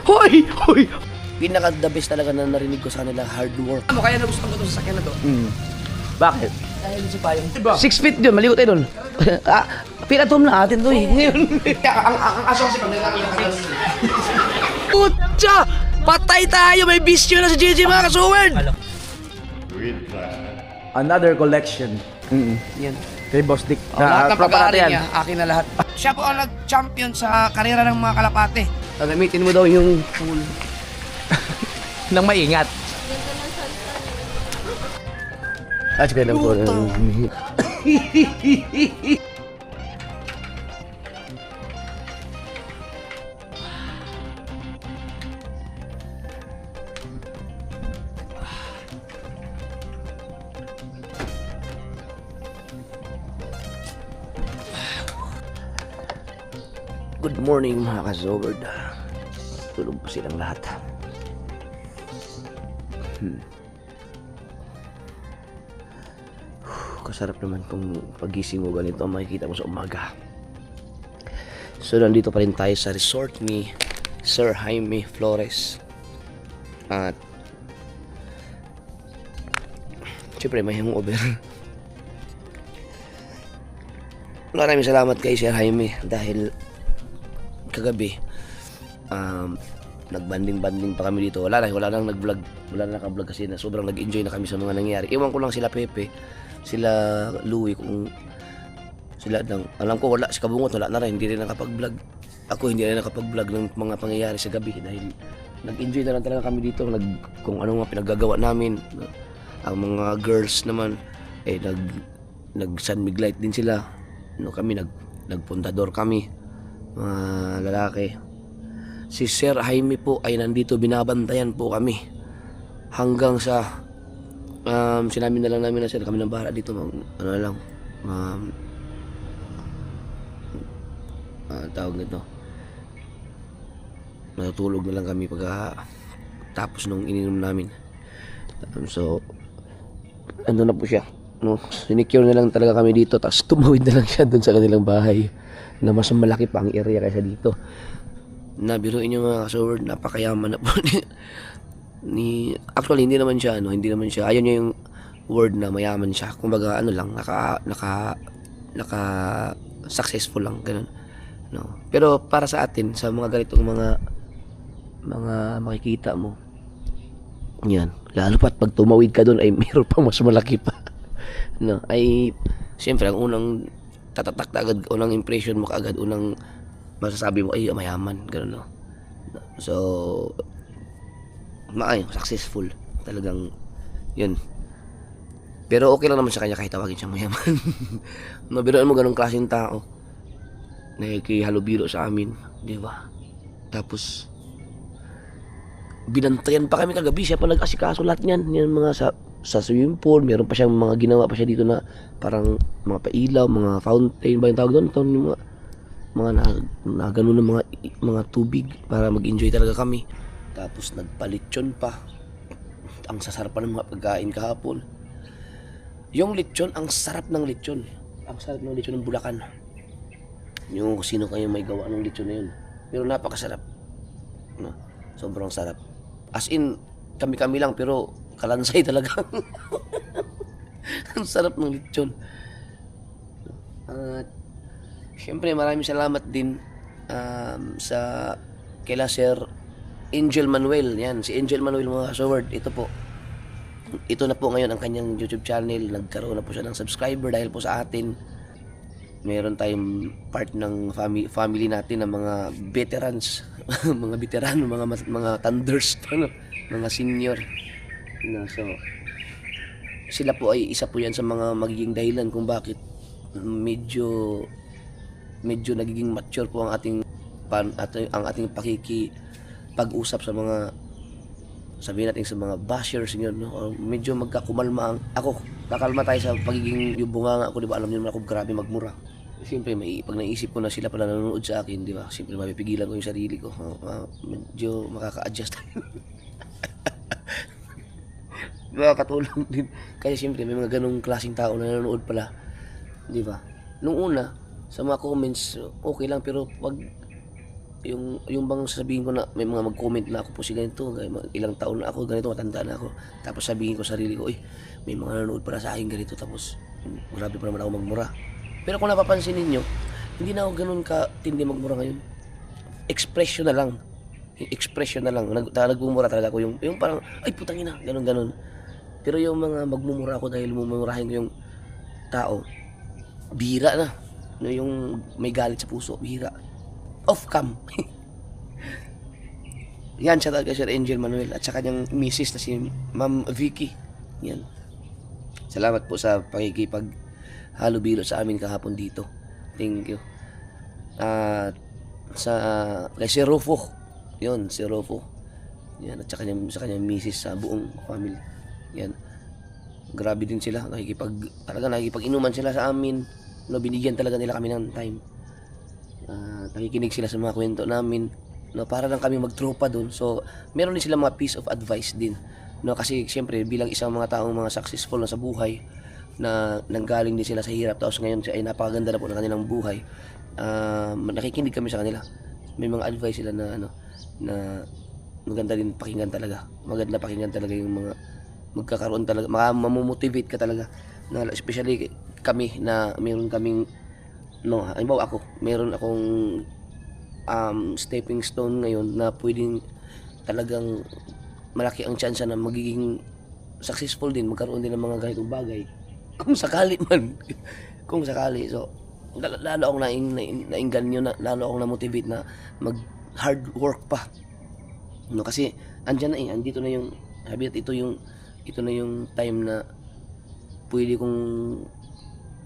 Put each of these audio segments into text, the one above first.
Hoy! Hoy! Pinaka-the best talaga na narinig ko sa kanila, hard work. Ano kaya nagustuhan ko itong sasakyan na to? Bakit? Dahil si Payong. 6 feet yun, maligo tayo dun. Pinatom na atin to eh. Ngayon. Ang aso kasi pag nagkakilala. Putya! Patay tayo! May bisyo na si JJ mga kasuwin! Another collection. Yan. Kay Boss Dick. Lahat ng Propa pag-aari natin niya, akin na lahat. Siya po ang nag-champion sa karera ng mga kalapate. Gagamitin mo daw yung tool. Nang maingat. At kaya lang po. Good morning mga ka-Zobert. Tulog po silang lahat. Kasarap naman kung pagising mo ganito ang makikita mo sa umaga. So nandito pa rin tayo sa resort ni Sir Jaime Flores. At syempre may hangover. Maraming salamat kay Sir Jaime dahil kagabi nagbanding-banding pa kami dito. Wala nang nag-vlog. Wala na naka-vlog kasi na sobrang nag-enjoy na kami sa mga nangyari. Iwan ko lang sila Pepe, sila Louie kung sila lang. Alam ko wala si Kabungot, wala na rin, hindi rin nakapag-vlog. Ako hindi rin nakapag-vlog ng mga pangyayari sa gabi dahil nag-enjoy na lang talaga kami dito kung ano mga pinaggagawa namin. Ang mga girls naman nag-San Miglite din sila. Kami nagpuntador kami. Mga lalaki. Si Sir Jaime po ay nandito, binabantayan po kami hanggang sa sinabi na lang namin na sir kami ng bahala dito tawag nito, matutulog na lang kami pag tapos nung ininom namin. So ano na po siya, sinicure na lang talaga kami dito, tapos tumawid na lang siya dun sa kanilang bahay na mas malaki pa ang area kaysa dito. Nabiruin niyo mga ka-Zobert, napakayaman na po actually hindi naman siya ayun niya yung word na mayaman siya, kumbaga naka successful lang ganun, pero para sa atin sa mga ganitong mga makikita mo yan, lalo pat pag tumawid ka doon ay mayroon pa mas malaki pa ay siyempre ang unang tatatak na agad, unang impression mo kaagad, unang masasabi mo ay mayaman ganun so successful talagang yun, pero okay lang naman sa kanya kahit tawagin siyang mayaman. Biruan mo ganung klaseng tao nakikihalubilo sa amin, di ba? Tapos binantayan pa kami kagabi, siya pa nag-asikaso lahat niyan, yung mga sa swimming pool, meron pa siyang mga ginawa pa siya dito na parang mga pailaw, mga fountain ba yung tawag doon, yung mga na ganun na mga tubig para mag-enjoy talaga kami. Tapos nagpalitsyon pa. Ang sasarap pa ng mga pagkain kahapon. Yung lechon, ang sarap ng lechon. Ang sarap ng lechon ng Bulacan. Yung sino kayo may gawa ng lechon na yun. Pero napakasarap. Sobrang sarap. As in, kami-kami lang pero kalansay talaga. Ang sarap ng lechon. At siyempre maraming salamat din sa kila Sir Angel Manuel. Yan, si Angel Manuel mga ka-Zobert, ito na po ngayon ang kanyang YouTube channel. Nagkaroon na po siya ng subscriber dahil po sa atin. Meron tayong part ng family natin ng mga veterans, mga veterano, mga thunders, mga senior. So sila po ay isa po yan sa mga magiging dahilan kung bakit medyo nagiging mature po ang ating pag-usap sa mga, sabihin natin sa mga bashers niyo, medyo magkakumalma ako, kakalma tayo sa pagiging yung bunganga ako, di ba? Alam niyo naman ako grabe magmura. Siyempre pag naisip ko na sila pala nanonood sa akin, di ba? Siyempre mapipigilan ko yung sarili ko. Medyo makaka-adjust tayo. Makakatulong din. Kasi siyempre may mga ganong klaseng tao na nanonood pala, di ba? Nung una sa mga comments okay lang, pero pag yung bang sasabihin ko na may mga mag-comment na ako po si ganito, ilang taon na ako, ganito, matanda na ako. Tapos sabihin ko sa sarili ko, may mga nanonood para sa akin ganito, tapos grabe pa naman ako magmura. Pero kung napapansin ninyo, hindi na ako ganun katindi magmura ngayon. Expression na lang. Expression na lang. Nagmumura talaga ako. Yung parang, ay putang ina, ganun. Pero yung mga magmumura ako dahil mumurahin ko yung tao, bihira na. Yung may galit sa puso, bihira. Off cam. Yan, siya talaga Sir Angel Manuel at sa kanyang misis na si Ma'am Vicky. Yan. Salamat po sa pakikipag halubilo sa amin kahapon dito. Thank you. Kay si Rufo. Yun, si Rufo. Yan, at sa kanyang misis sa buong family. Yan. Grabe din sila. Nakikipag-inuman sila sa amin. No, binigyan talaga nila kami ng time. Nakikinig sila sa mga kwento namin. No, para lang kami magtropa doon. So, meron din sila mga piece of advice din. No, kasi siyempre bilang isang mga taong mga successful na sa buhay na nanggaling din sila sa hirap tapos ngayon ay napakaganda na po ng kanilang buhay. Nakikinig kami sa kanila. May mga advice sila na na maganda din pakinggan talaga. Maganda pakinggan talaga yung mga magkakaroon talaga, mamomotivate ka talaga. Na especially kami na meron kaming halimbawa ako, meron akong stepping stone ngayon na pwedeng talagang malaki ang chance na magiging successful din, magkaroon din ng mga ganitong bagay. Kung sakali man. Kung sakali. So, lalo akong nainganyo na, lalo akong na-motivate na mag-hard work pa. No, kasi, andyan na andito na yung, sabi natin, ito na yung time na pwede kong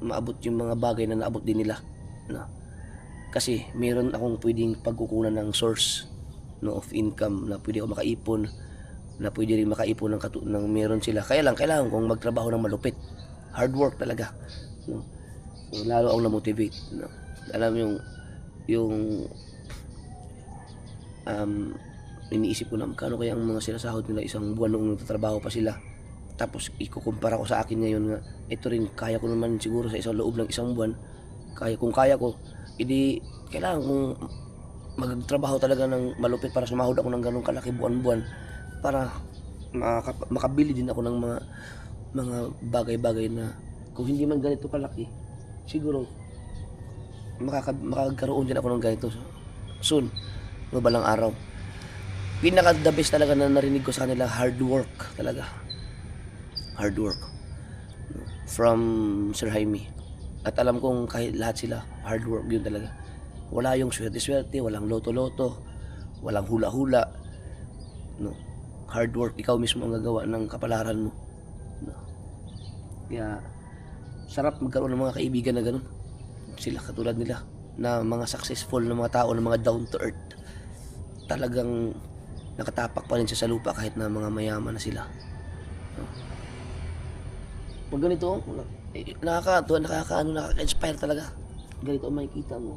maabot yung mga bagay na naabot din nila. No? Kasi, meron akong pwedeng pagkukunan ng source of income na pwede ako makaipon, na pwede rin makaipon ng meron sila. Kaya lang, kailangan kong magtrabaho ng malupit. Hard work talaga. No? So, lalo akong na-motivate. No? Alam yung iniisip ko na magkano kaya ang mga sinasahod nila isang buwan noong nagtatrabaho pa sila. Tapos ikukumpara ko sa akin ngayon nga, ito rin kaya ko naman siguro sa isang loob ng isang buwan. Kung kaya ko, hindi kailangan kong magtrabaho talaga ng malupit para sumahod ako ng ganong kalaki buwan-buwan para makabili din ako ng mga bagay-bagay na kung hindi man ganito kalaki, siguro makakaroon din ako ng ganito soon, balang araw. Pinaka the best talaga na narinig ko sa kanila, hard work talaga. Hard work from Sir Jaime. At alam kong kahit lahat sila, hard work yun talaga. Wala yung swerte-swerte, walang loto-loto, walang hula-hula. No. Hard work, ikaw mismo ang gagawa ng kapalaran mo. No. Kaya sarap magkaroon ng mga kaibigan na ganun. Sila katulad nila na mga successful na mga tao, na mga down to earth. Talagang nakatapak pa rin siya sa lupa kahit na mga mayaman na sila. No. Pag ganito, nakaka-inspire talaga. Ganito ang makikita mo.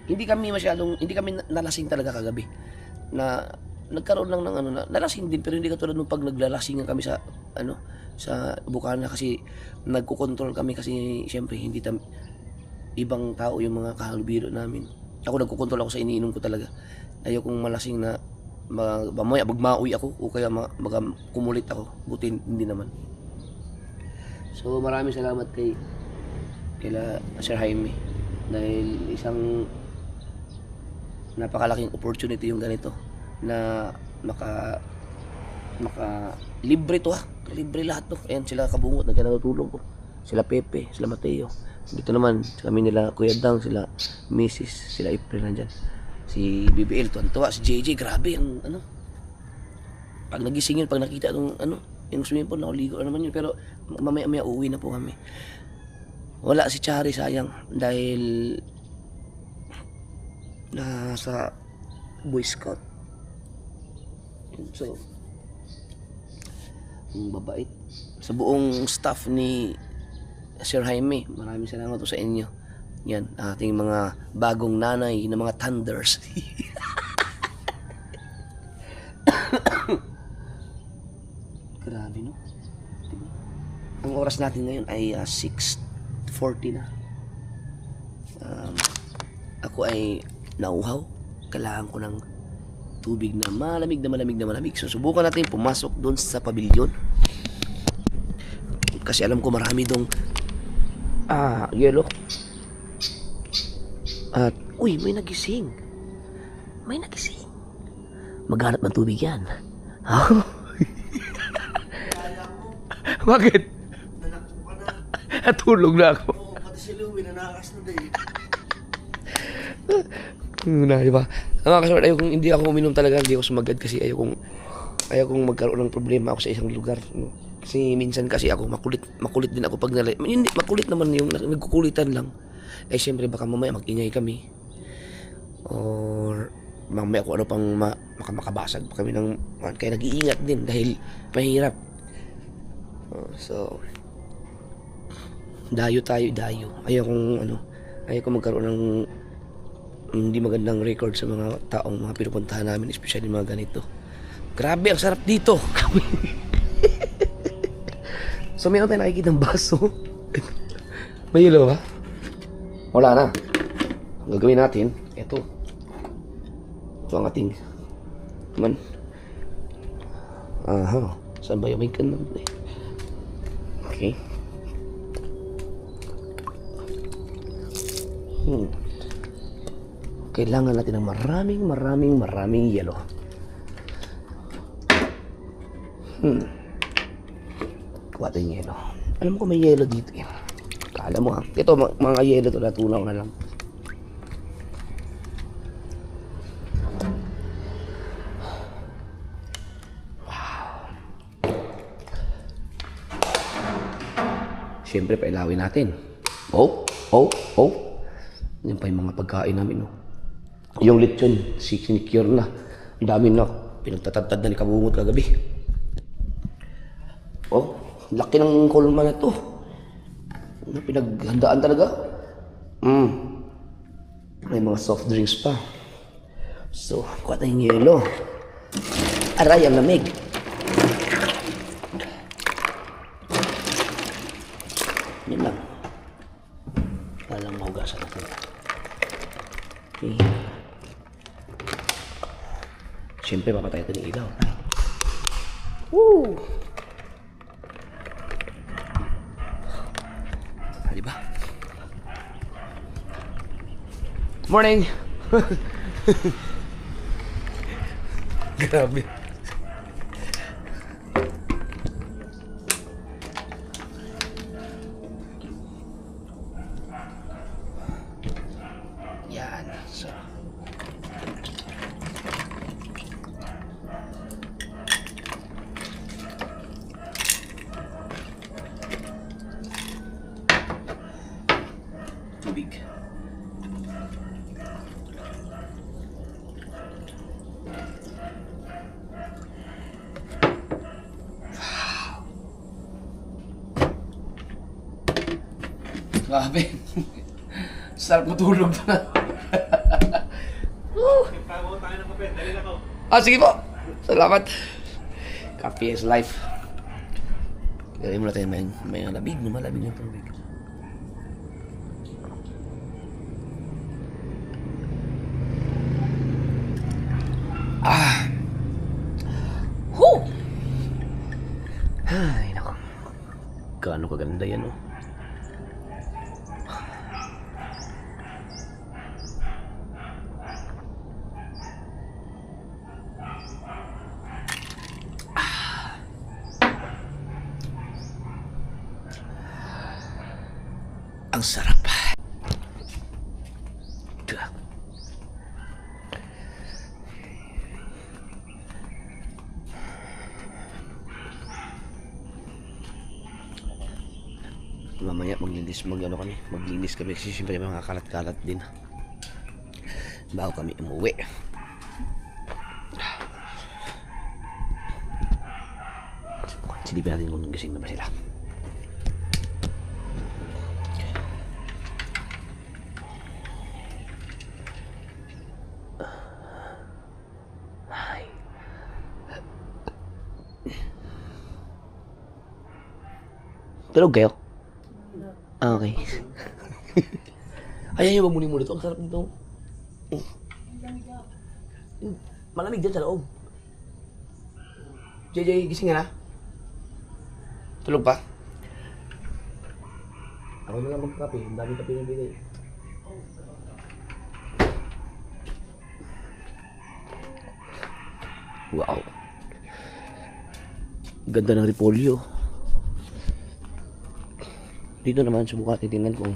Hindi kami nalasing talaga kagabi. Na nagkaroon lang ng nalasing din, pero hindi katulad nung pag naglalasingan kami sa Bukana, kasi nagko-control kami kasi siyempre hindi ibang tao yung mga kahalubilo namin. Ako nagko-control ako sa iniinom ko talaga. Ayokong malasing na mamaya magmaoy ako o kaya kumulit ako. Buti hindi naman. So maraming salamat kila Sir Jaime dahil isang napakalaking opportunity yung ganito na maka libre to libre lahat to. Ayan sila kabungot na natutulong ko, sila Pepe, sila Mateo. Dito naman kami nila Kuya Dang, sila Mrs., sila April nandyan, si BBL tuwa, si JJ grabe ang pag nagising yun, pag nakita nung yung swimming pool, nakaligo na naman yun, pero mamaya uuwi na po kami. Wala si Chari, sayang, dahil nasa Boy Scout. So ang babait sa buong staff ni Sir Jaime, maraming salamat po sa inyo. Yan, ating mga bagong nanay na mga thunders. Grabe, no? Ang oras natin ngayon ay 6:40 na. Ako ay nauhaw. Kailangan ko ng tubig na malamig na malamig na malamig. So, subukan natin pumasok doon sa pabilyon. Kasi alam ko marami dong yelo. At, uy, may nagising. May nagising. Maghanap ng tubig yan. Bakit? Natulog na ako. Oo, pati si Louie, nanakas na din. Di ba? Mga kasunod, hindi ako uminom talaga, hindi ako sumagad kasi ayaw kong magkaroon ng problema ako sa isang lugar. No? Kasi minsan kasi ako makulit din ako pag hindi, makulit naman yung nagkukulitan lang. Eh siyempre baka mamaya mag-ingay kami. Or mamaya kung ano pang makabasag pa kami ng kaya nag-iingat din dahil mahirap. So dayo. Ayaw kong magkaroon ng hindi magandang record sa mga taong mga pinupuntahan namin, especially mga ganito. Grabe, ang sarap dito. So, meron tayo nakikita ng baso. May yelo ba? Wala na. Ang gagawin natin, ito. Ito ang ating man. Aha. Saan ba yung may kanan? Okay. Kailangan natin ng maraming yelo. Kuha tayong yelo. Alam ko may yelo dito eh. Kala mo ha. Ito, mga yelo to, natunaw na lang. Wow. Siyempre, pailawin natin. Oh. Yan pa yung mga pagkain namin, no. Yung lechon, sinicure na. Ang dami na. Pinagtatagtad na ni Kabungot kagabi. Oh, laki ng kulma na to. Pinaghandaan talaga. May mga soft drinks pa. So, kuha tayong yelo. Aray, ang lamig. Yan lang. Walang mahugasan natin. Okay. Siyempre, papatay ito ng ilaw. Woo! Diba? Morning! Grabe. Yan. So. Tubig. Grabe. Sarap matulog na. Sige po. Salamat. Coffee is life. Gawin mo na tayo may malamig yung tubig. Ay, nako. Gaano kaganda yan, oh. Ang sarap. Mamaya maglinis kami kasi siyempre mga kalat-kalat din bago kami umuwi. Silipin natin kung gising na ba sila. Tulog kayo? Okay. Ayan yung mamuni mo dito. Ang sarap nito. Malamig dyan sa loob. JJ, gising ka na? Tulog pa? Ako na lang magkape. Ang daming kape na bigay. Wow. Ganda ng repolyo. Dito naman subukan titingnan kung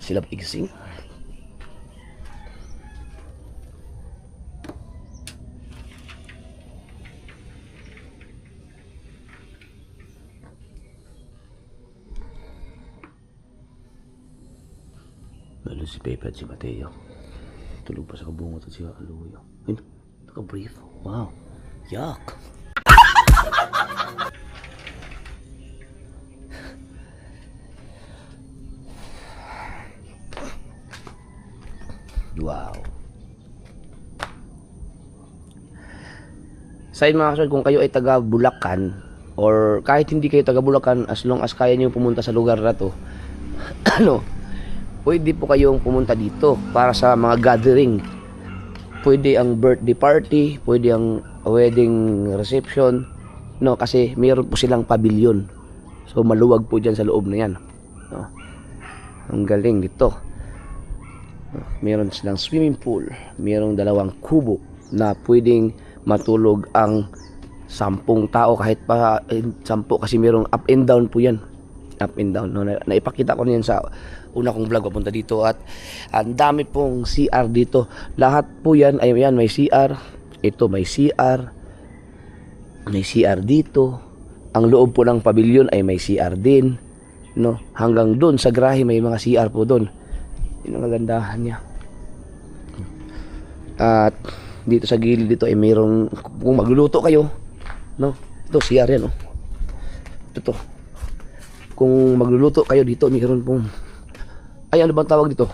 sila pigsing. Lalo si Pepe at si Mateo. Tulog pa sa kabungot at si Aluyo. Ayun, naka-brief. Wow. Yuck. Wow. Sa inyo mga kasal, kung kayo ay taga Bulacan or kahit hindi kayo taga Bulacan, as long as kaya niyo pumunta sa lugar na to, ano, pwede po kayong pumunta dito para sa mga gathering. Pwede ang birthday party, pwede ang wedding reception, no, kasi mayroon po silang pavilion. So maluwag po diyan sa loob na 'yan. No. Ang galing dito. Meron silang swimming pool, mayroong 2 kubo na pwedeng matulog ang 10 tao kahit pa 10 kasi mayroong up and down po 'yan. Up and down, no? Naipakita ko na yan sa una kong vlog papunta dito at ang dami pong CR dito. Lahat po yan ay yan, may CR. Ito may CR. May CR dito. Ang loob po ng pavilion ay may CR din, no? Hanggang doon sa grahe may mga CR po doon. Yun ang kagandahan niya. At dito sa gilid dito ay mayroong, kung magluluto kayo, no? Ito CR yan, no? Ito. Kung magluluto kayo dito, mayroon pong, ay ano bang tawag dito?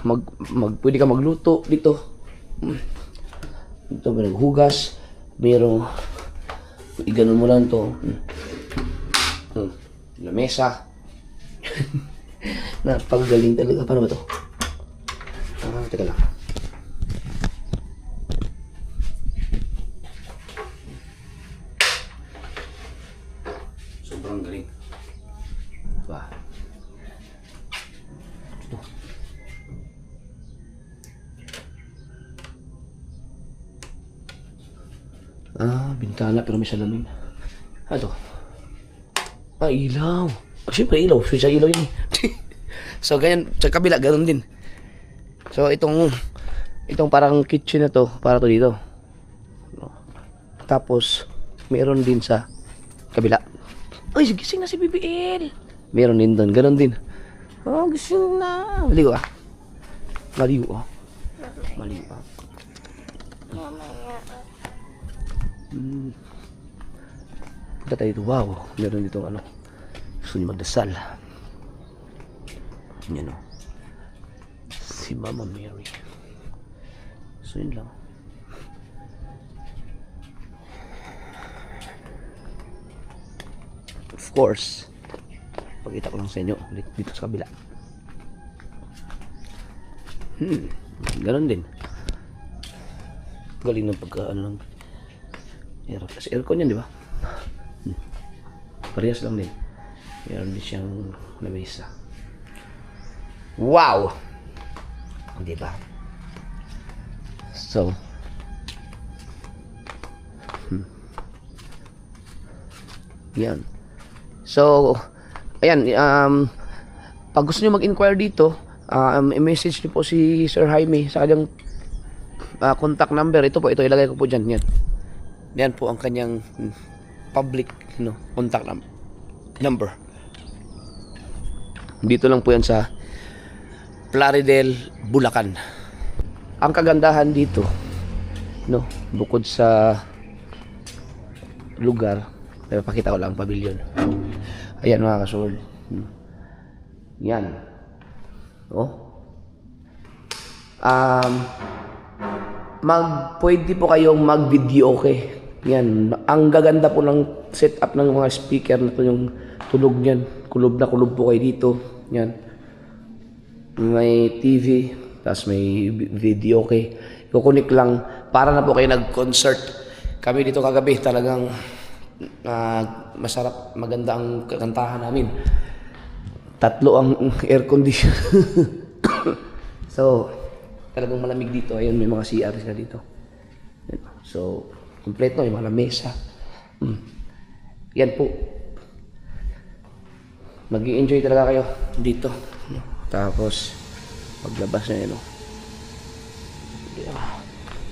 Pwede ka magluto dito. Ito may naghugas, mayroong, iganon mo lang to. Lamesa. Napakagaling talaga. Paano ba to? Teka lang. Sobrang galing. Diba? Ito. Bintana pero may salamin. Ito. Ilaw. Siyempre ilaw. Switch sa ilaw yun. So ganyan. Sa kabila, ganun din. So itong parang kitchen na to, para to dito. Tapos, meron din sa kabila. Ay, gising na si BBL. Meron din doon, ganun din. Oh, gising na. Maligo ah. Maligo ah. Maligo ah. Punta tayo dito. Wow, meron dito ano. Gusto niyo magdasal. Yan o. Si Mama Mary. So yun lang. Of course, pakita ko lang sa inyo dito sa kabila. Ganon din. Galing ng pagka ano lang. Kasi aircon yan, di ba? Parehas lang din. Meron din siyang lamesa. Wow! Di ba? So, yan. So, ayan, pag gusto nyo mag-inquire dito, i-message nyo po si Sir Jaime sa kanyang contact number. Ito po, ito ilagay ko po dyan. Yan. Yan po ang kanyang public contact number. Dito lang po yan sa Plaridel, Bulacan. Ang kagandahan dito, bukod sa lugar, pakita ko lang ang pavilion. Ayan mga kasword. Yan. Pwede po kayong mag-video okay. Yan. Ang gaganda po ng setup ng mga speaker na to, yung tunog niyan. Kulob na kulob po kayo dito. Yan. May TV. Tapos may video, okay. Kukunik lang para na po kayo nag-concert. Kami dito kagabi talagang masarap, maganda ang kantahan namin. 3 ang air condition. So, talagang malamig dito. Ayun, may mga CR na dito. So, kompleto, may mga mesa. Yan po. Mag-i-enjoy talaga kayo dito. Tapos, paglabas na yun.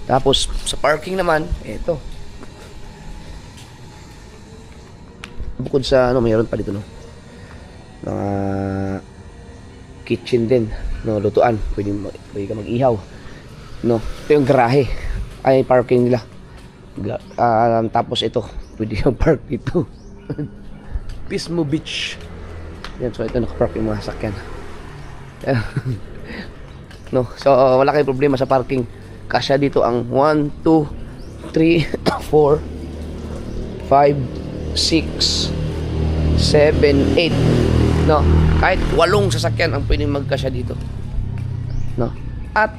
Tapos, sa parking naman, eto. Bukod sa, mayroon pa dito, mga kitchen din, lutuan. Pwede ka mag-ihaw. Ito yung garahe. Ay, parking nila. Tapos ito, pwede kang park dito. Pismo Beach. Yan, so ito nakapark yung mga sakyan. So wala kayong problema sa parking. Kasya dito ang 1, 2, 3, 4, 5, 6, 7, 8. Kahit 8 sasakyan ang pwedeng magkasya dito. At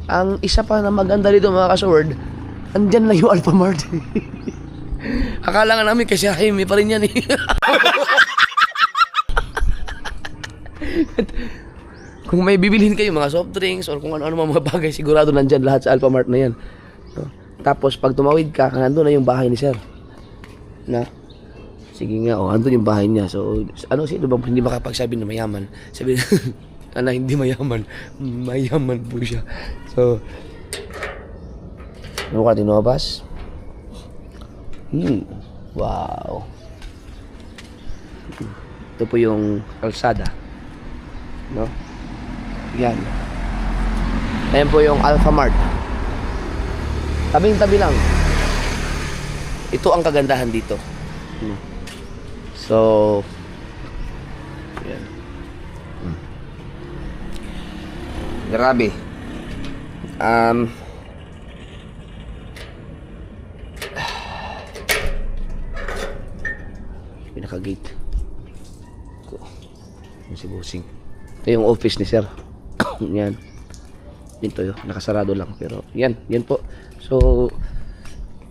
ang isa pa na maganda dito mga ka-sword, andyan lang yung Alphamart. Akala nga namin kasi Jaime pa rin yan eh. Kung may bibilhin kayo mga soft drinks or kung ano-ano mga bagay, sigurado nandyan lahat sa Alphamart na yan. Tapos pag tumawid ka, nandun na yung bahay ni sir. Sige nga, andun yung bahay niya. So, sino bang hindi makapagsabi na mayaman? Sabi na hindi mayaman. Mayaman po siya. So, ano ka tinobas? Wow. Ito po yung kalsada. Yan. Ayan po yung Alphamart. Tabing-tabi lang. Ito ang kagandahan dito. So, yan. Grabe. Pinaka-gate. Yung si Bossing. Ito yung office ni sir. Yan. Dito yun. Nakasarado lang. Pero yan. Yan po. So,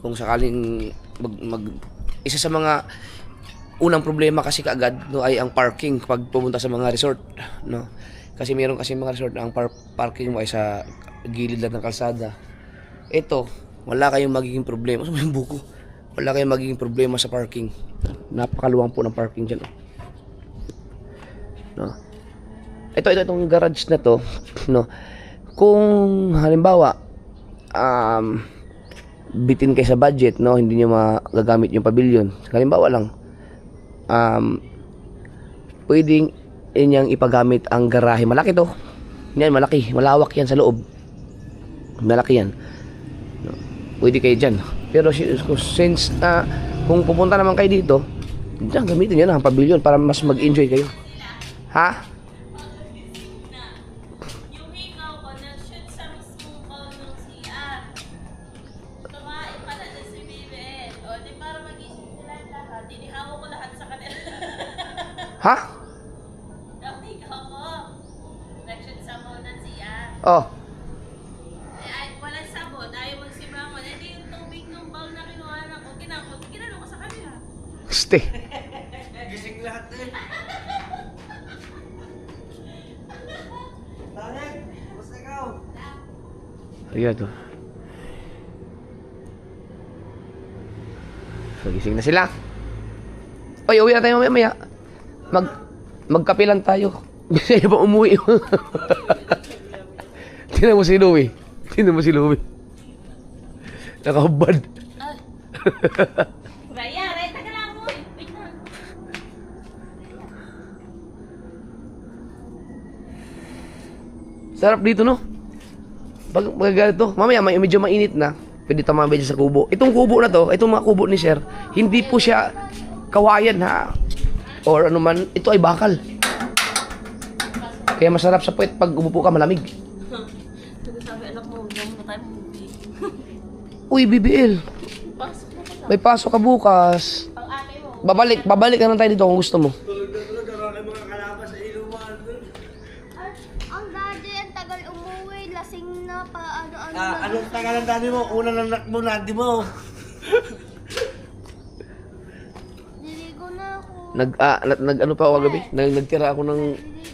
kung sakaling isa sa mga unang problema kasi kaagad ay ang parking pag pumunta sa mga resort. Kasi meron kasi mga resort na ang parking mo ay sa gilid lang ng kalsada. Ito, wala kayong magiging problema. Sa yung buko. Wala kayong magiging problema sa parking. Napakaluwang po ng parking dyan. Itong garage na to, kung halimbawa bitin kayo sa budget, hindi nyo magagamit yung pavilion. Halimbawa lang, pwedeng inyang ipagamit ang garahe. Malaki to. Yan, malaki. Malawak yan sa loob. Malaki yan. Pwede kayo dyan. Pero since kung pupunta naman kayo dito, dyan, gamitin nyo na ang pavilion para mas mag-enjoy kayo. Ha? Yung hingaw ko, nag-shoot sa mismong call ng CR. Tumain pala na si BBL. O, di para mag-isip sila lahat. Inihawa ko lahat sa kanila. Ha? Yung hingaw ko, nag-shoot sa call ng CR. Oh. Ay, walang sabon. Ayaw magsibangon. Eh, di yung tubig ng bowl na kinuha na ko, kinalo ko sa kanila. Stay. Gising lahat eh. Tanek, basta ikaw. Ayan to. So, gising na sila. Oy, uwi na tayo mamaya. Magkape lang tayo. Bisa niya pa umuwi. Tingnan mo si Louie. Nakahubad. Raya, taga lang mo. Wait na. Sarap dito, no? Pag ganito, mamaya medyo mainit na, pwede tumambay dyan sa kubo. Itong kubo na to, itong mga kubo ni sir, hindi po siya kawayan ha. Or ano man, ito ay bakal. Kaya masarap sa puwet pag umupo ka malamig. Sabi anak mo, huwag mo na tayo movie. Uy, BBL, Pasok na ka. may pasok ka bukas. Pang ate mo. Babalik na lang tayo dito kung gusto mo. Tulog na tulog. Ang mga kalabas sa iluman. Ang daddy, ang tagal Anong tangalan dani mo? Una ng anak mo, nadi mo. Niligo na ako. Ano pa ako kagabi? Nagtira ako ng...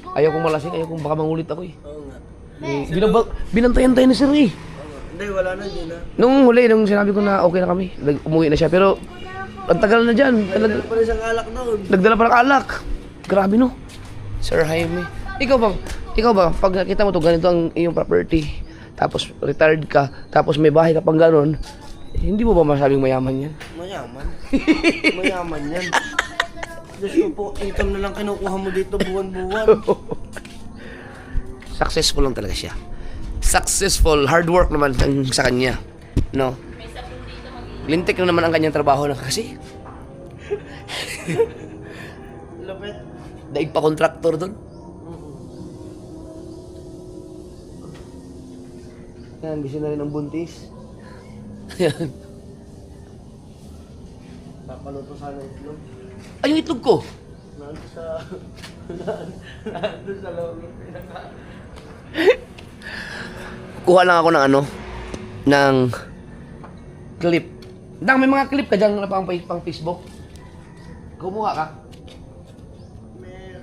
Ayaw kong malasing, ayaw kong baka mangulit ako eh. Oo nga. Binantayan tayo ni Sir eh. Hindi, wala na, hindi na. Nung huli, nung sinabi ko na okay na kami, umuwi na siya. Pero ang tagal na dyan. Dala pa rin siyang alak doon. Nagdala pa ng alak. Grabe no. Sir Jaime. Ikaw ba, pag nakita mo to ganito ang iyong property, tapos retired ka, tapos may bahay ka pang ganon, hindi mo ba masabing mayaman yan? Mayaman. Mayaman yan. Diyos ko po, income na lang kinukuha mo dito buwan-buwan. Successful lang talaga siya. Successful, hard work naman ang sa kanya. No? May sabon dito Lintik na naman ang kanyang trabaho na kasi. Lapit. Daig pa kontraktor doon. Yan, gising na rin ang buntis. Yan. Papaluto sana itlog. Ay, yung itlog ko. Nandun sa... Nandun sa loob. Kuha lang ako ng ano, ng clip. Dang, may mga clip ka dyan na pang Facebook. Kumuha ka.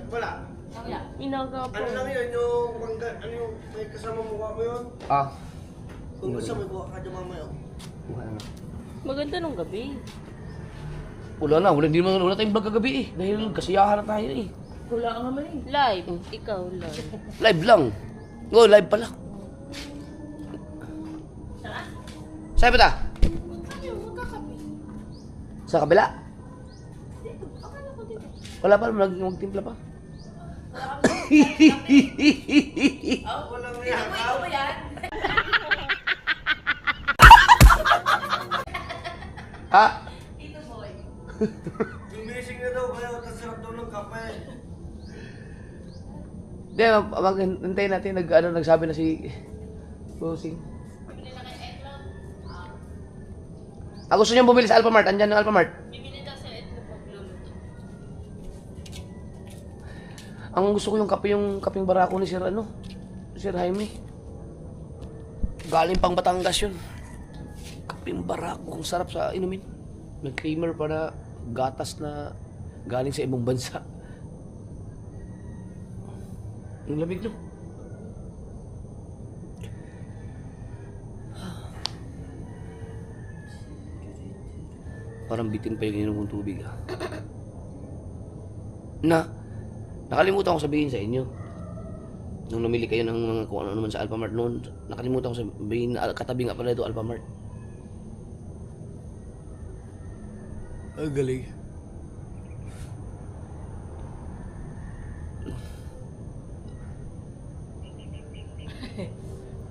Wala. Wala. Inaga po. Ano lang yun, yung... Ano yung... May kasama mukha ko yun. Ah. Kung gusto may buha ka dyan mamaya. Kuha na. Maganda nung gabi. Wala tayong vlog kagabi eh. Dahil kasiyahan na tayo eh. Wala ka naman eh. Live. Ikaw live. Live lang. Oh, live pala. Saan ba ta? Sa kabila? Wala pa, magtimpla pa. Walang niyakaw. Ha? Gumising na daw, kaya kasarap daw ng kape. Hindi, maghintayin natin. Nagsabi na si Bossing. Gusto niyang bumili sa Alphamart. Andyan ang Alphamart. Bibili daw sa ito pagluluto. Ang gusto ko yung kapeng barako ni Sir Jaime. Galing pang Batangas yun. Kapeng barako. Ang sarap sa inumin. May creamer pa na gatas na galing sa ibang bansa. Ang lamig no. Parang bitin pa yung inom mong tubig ha. Nakalimutan ko sabihin sa inyo. Nung namili kayo ng mga kung ano naman sa Alphamart noon, nakalimutan ko sabihin na katabi nga pala ito Alphamart. Ang galing.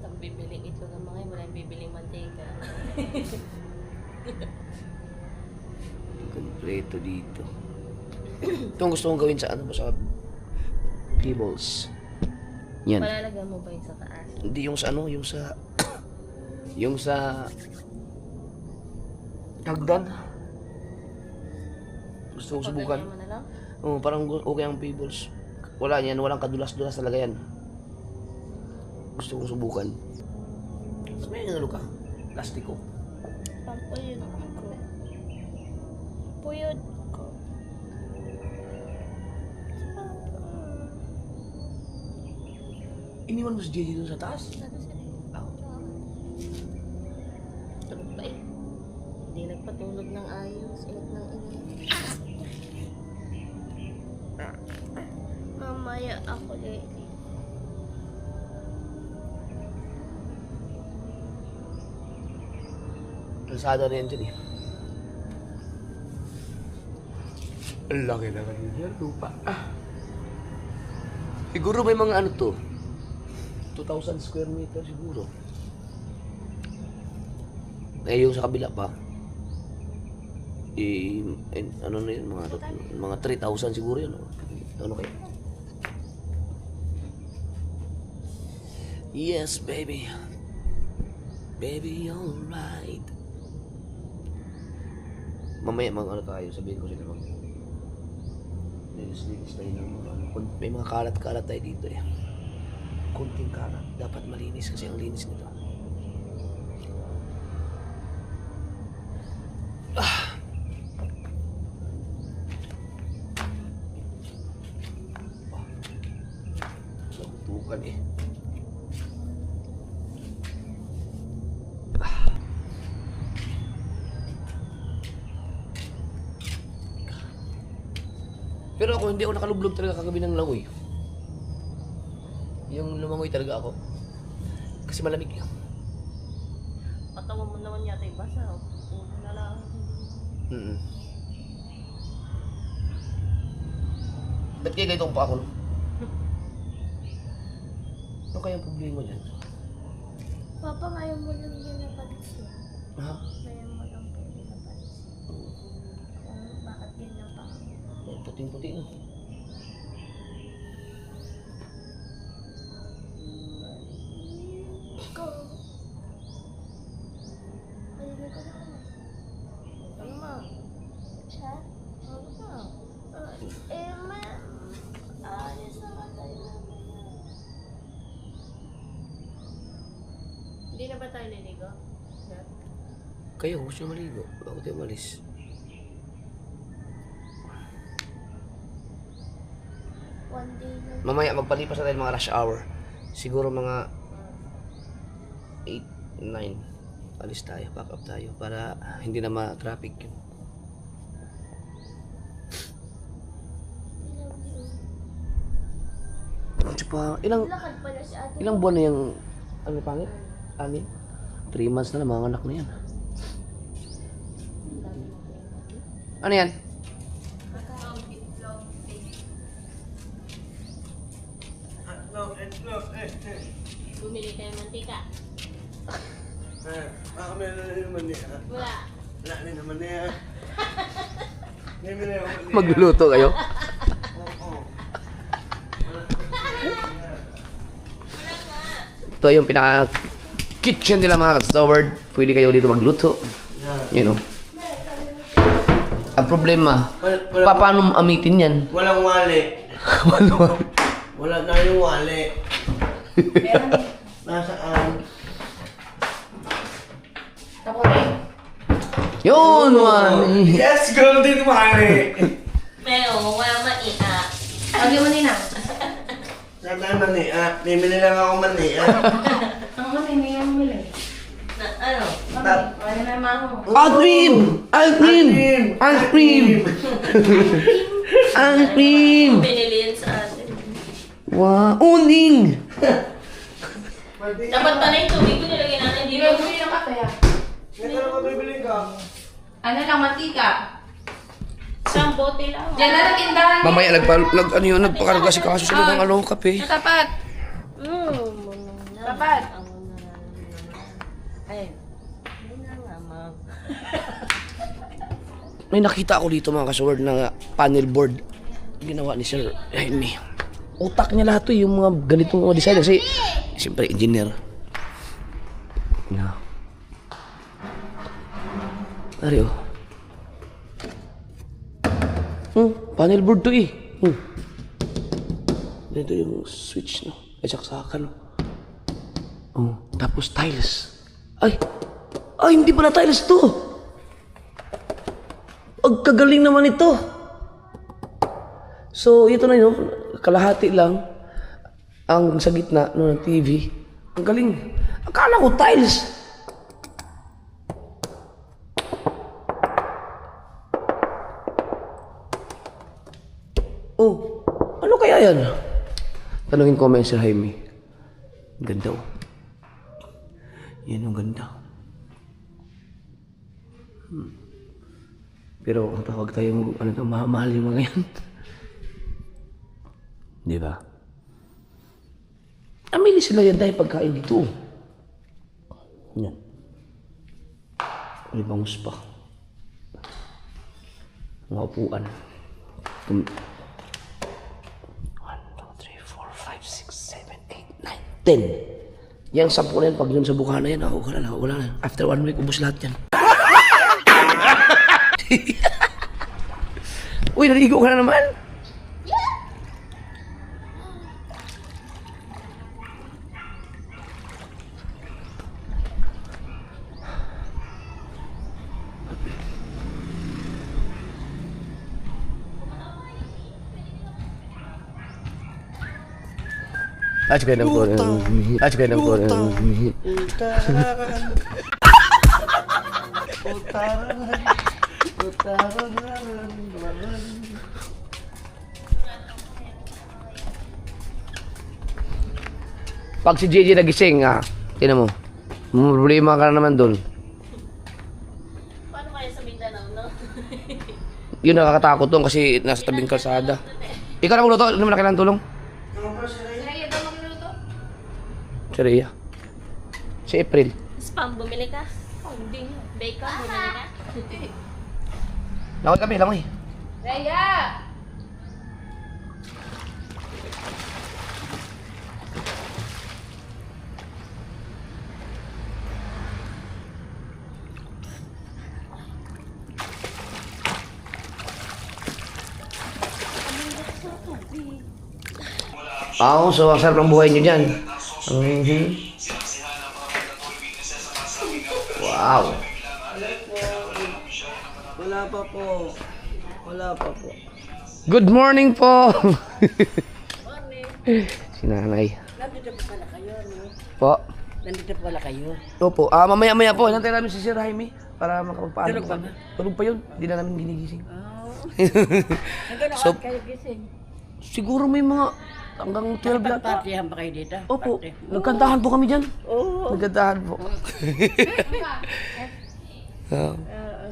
Ang bibiling itlog ng mga yun, wala yung bibiling mantika. Kompleto dito. Ito ang gusto kong gawin sa sa Peebles. Yan. Palalagyan mo ba yung sa taas? Hindi yung sa yung sa hagdan. Gusto kong subukan. Paganyan mo na lang? Oo, parang okay ang Peebles. Wala yan, walang kadulas-dulas talaga yan. Gusto kong subukan. May ano ka? Plastiko. Pampuyod ko. Puyod ko. Iniwan mo si JJ dun sa taas? Sabi sila tulog pa eh. Hindi nagpatulog ng ayos. Ingat ng ingat. Mamaya ako eh. Kalsada na yan dyan eh. Ang laki naman yun. Lupa. Siguro may mga ano to. 2,000 square meter siguro. Eh yung sa kabila pa. Ano na yun? Mga 3,000 siguro yun. Ano kayo? Yes, baby. Baby, alright. Mamaya ano tayo, sabihin ko sila linis tayo ng mga ano. May mga kalat-kalat tayo dito eh. Kunting kalat, dapat malinis kasi ang linis nito. Pero ako, hindi ako nakalublog talaga kagabi ng langoy. Yung lumangoy talaga ako. Kasi malamig yan. Patawa mo naman yata yung basa. Ulo na lang. Ba't kaya ganito pa ako? Ano kayang problema dyan? Papa, ngayon mo lang yan napansin. Ha? Ngayon mo lang po yan napansin. Kung bakit ganyan pa kami. Ay, puting-puti na. Ikaw. Ayun ko na. Ano ma? Siya? Ano ma? Ayos naman tayo. Hindi na ba tayo niligo? Kayo, gusto nyo maligo. Bago tayo malis. One day lang. Mamaya, magpalipas na tayo mga rush hour. Siguro mga 8, 9. Alis tayo, pack up tayo. Para hindi na ma-traffic yun. Lakad pala si ate. Ilang buwan na yung, ano pangit? 6? 3 months na lang, mga anak na yan. Ano yan? Bumili tayo ng mantika. Meron na naman niya. Wala. Wala na naman niya. Meron na naman niya. Magluluto kayo? Oo. Ito yung pinaka kitchen nila mga ka-steward. Pwede kayo dito magluto. You know. Ang problema, paano amitin yan? Walang wali. Wala na yung wali. Nasaan? Yun, man! Yes, golden wali! Meo, wala maia. Lagi mo nina. Saan tayo mania? Bibili lang ako mania. Ang mami, yung mili. Na, ano? Wala na yung maho. Ice cream! Ice cream! Ice cream! Ice cream! Pinili yan sa atin. Wow! Uning! Dapat pala yung tubig ko nilagay natin Hindi dito. mo bumili ng kape ah. Ito na bibili ka. Ano lang, mantika. Isang bote lang. Diyan na lang tindahan. Mamaya nagpakarga si Kaso sila ng along kape. Sa tapat. Tapat. Ay. Hindi na nga, ma'am. May nakita ako dito mga kasword na panel board. Ginawa ni Sir Jaime. Utak niya lahat to yung mga ganitong mga design. Kasi siyempre engineer. No. Ari oh. Panel board to eh. Dito yung switch no. Ay saksakan no. Tapos tiles. Ay, hindi pala tiles to. Ang kagaling naman ito. So, ito na yun. Kalahati lang. Ang sa gitna ng TV. Ang galing. Akala ko tiles. Oh, ano kaya yan? Tanungin ko may Sir Jaime. Ganda oh. Yan yung ganda. Pero ang tawag tayo, ano to, mahal yung mga yan. Di ba? Amili sila yan dahil pagkain dito. Yan. May bangus pa. Mga upuan. 1, 2, 3, 4, 5, 6, 7, 8, 9, 10. Yang 10 na yan, pag yun sa bukana yan, wala na. After 1 week, ubos lahat yan. Uy, naligo ka na naman. Acho que não por. Acho que não por. Pag si JJ nagising, tinan mo. Problema ka na naman doon. Paano kaya sa Mindanao, no? Yun nakakatakot doon kasi nasa tabing kalsada. Ikaw na magluto, ano naman na kailangan tulong? Raya daw magluluto. Si Rhea. Si April. Spam, bumili ka? Oh, hindi. Bacon, bumili ka? Langoy kami, langoy. Raya! So ang sarap ng buhay nyo dyan. Wow. Wala pa po. Wala pa po. Good morning po. Si nanay. Nandito po pala kayo, no? Po. Nandito po pala kayo. Opo. Mamaya-maya po. Hinantay namin si Sir Jaime para makapagpaano. Tulog ba? Tulog pa yun. Hindi na namin ginigising. Hanggang So- kayo gising. Siguro may mga hanggang 12 yata. Partihan ba kayo dito? Opo. Party. Nagkantahan po kami dyan. Oo. Nagkantahan po.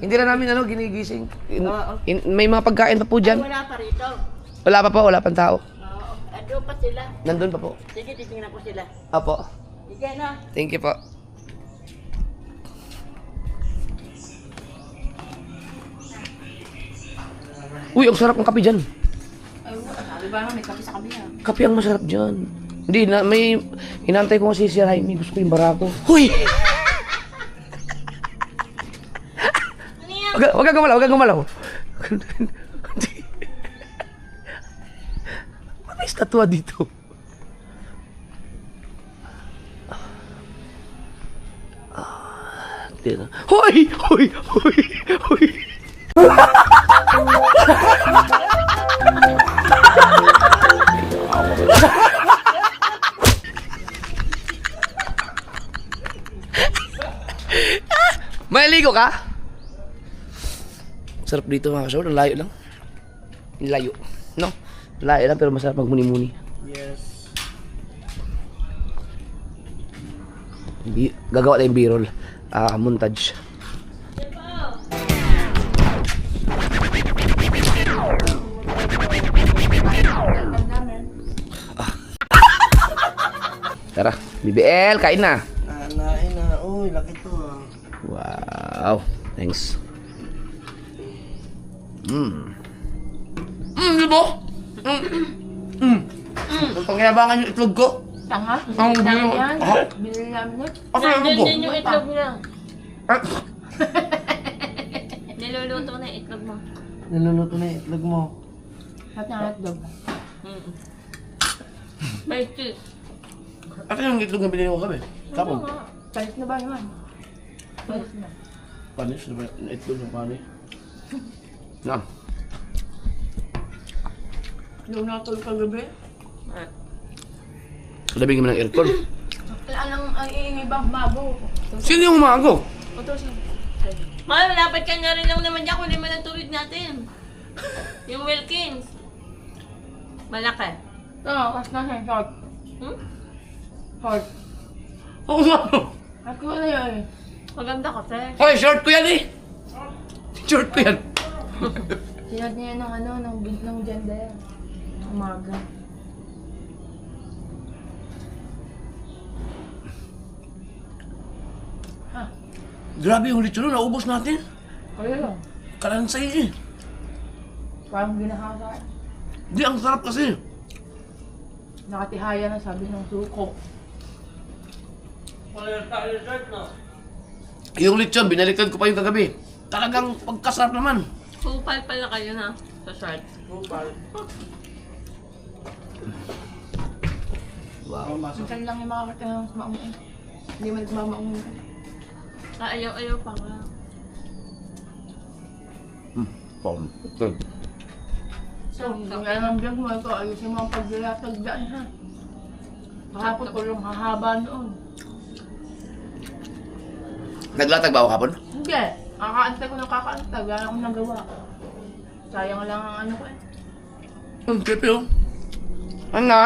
Hindi na namin ginigising. May mga pagkain pa po dyan. Wala pa rito. Wala pa po. Wala pang tao. Oo. Ando pa sila. Nandun pa po. Sige, titingnan ko sila. Apo. Sige na. Thank you po. Uy, ang sarap ng kape dyan. Ay, sabi ba may kape sa kabila. Kape ang masarap dyan. Hindi, may hinantay ko kasi si Sir Jaime. Gusto ko yung barako. Huy! Wag kang gumalaw, wag kang gumalaw. May estatwa dito. Hoy! Hoy! Hoy! Hoy! Maliligo ka? Sarap dito mga kasawad. Ang layo lang. Ang layo. No? Layo lang pero masarap magmuni-muni. Yes. Gagawa tayong b-roll. Montage. Tara, BBL, kain na. Nain na. Uy, laki to ah. Wow, thanks. Di ba? Ang pangyabangan yung itlog ko. Tanga? Ang Tanga gulo. yan. Aha. Binili namin yun. Asa yung itlog ko? Nandun yung itlog niya. Ah, Niluluto na yung itlog mo. Niluluto na yung itlog mo. At ang hotdog. May cheese. asa yung itlog na binili mo kami? Kapag? Palit na ba naman? Palit na. Panis? Ano ba yung itlog ng panis? Na. Yung natulog kagabi. Labing naman ng aircon. Alam ang iingay ba? Mago. Sino yung umago? Mahal, malapit ka nga rin lang naman dyan kung lima ng tubig natin. Yung Wilkins. Malaki. Oo, kas na siya. Short. Hmm? Short. Oo nga. At ko na yun eh. Maganda kasi. Hoy, short ko yan eh. Short ko yan. Sinod niya ng ng gender yan. Umaga. Grabe yung lechon, naubos natin. Kaya lang. Kalansay eh. Parang ginahasa. Di, ang sarap kasi. Nakatihaya na sabi ng suko. Yung lechon, binaliktad ko pa yung kagabi. Talagang pagkasarap naman. Kupal pala kayo na sa shorts. Wow. Minsan lang yung makakita ng maung eh. Hindi mo nagmamaung. Ayaw-ayaw pa nga. Pom. So, kung yan ang vlog mo, ito ayusin mo ang pagdilatag dyan ha. Kahapon ko lang hahaba noon. Naglatag ba ako kapon? Hindi. Kakaantay ko ng kakaantay. Wala akong nagawa. Sayang lang ang ano ko eh. Ang creepy oh. Ano na?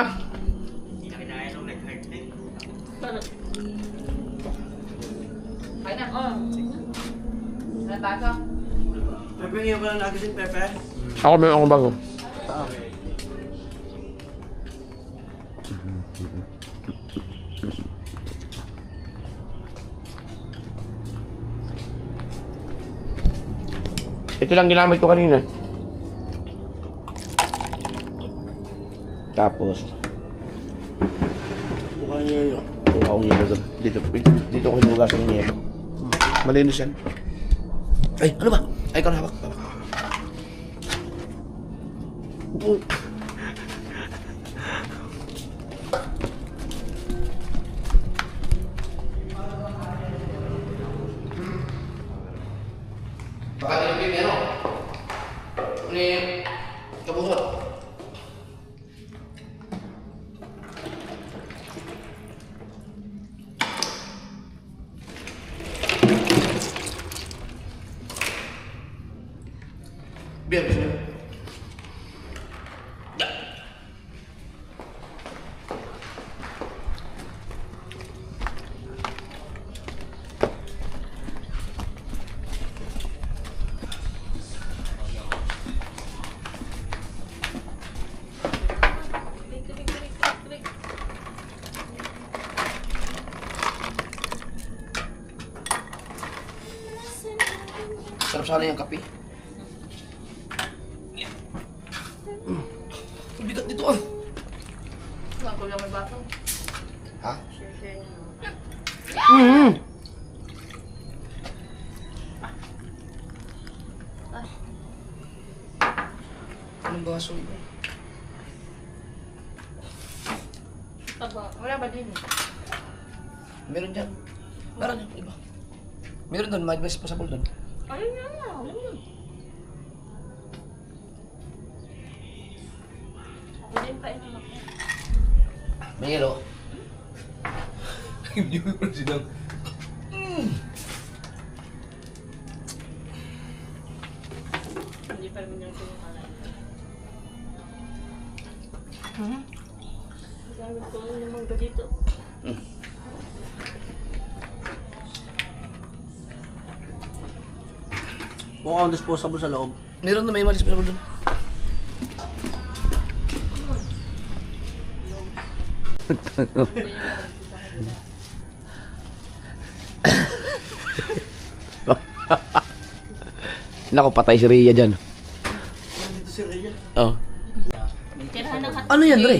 Kaya na. Ano baso? Pepe, ngayon ka lang nagising, Pepe. Ako meron akong bago. Ito lang ginamit ko kanina. Tapos, Mukha niya yun. kung akong yelo doon. Dito ko hinugasan ng yelo. Malinis yan. Ay, ano ba? Ay, ikaw na hawak. Baka nilipin ano? Ni kabusot. Biar bisa. Sarap sana yung kape. Bigat dito ah. Saan ko lang may baso? Ha? Share. Anong baso? Wala ba din? Meron dyan. Meron dyan, iba. Meron doon, may disposable doon. Ayun na nga. Ako din pa inumak niya. May yelo. Hindi mo pa silang. Hindi pa rin yung pinakalan. Gamit ko yung mangga dito. Mukha akong disposable sa loob. Meron doon, may mga disposable doon. Nako, patay si Rhea dyan. Dito si Rhea. Oh. Tirahan ng Ano yan, Dre?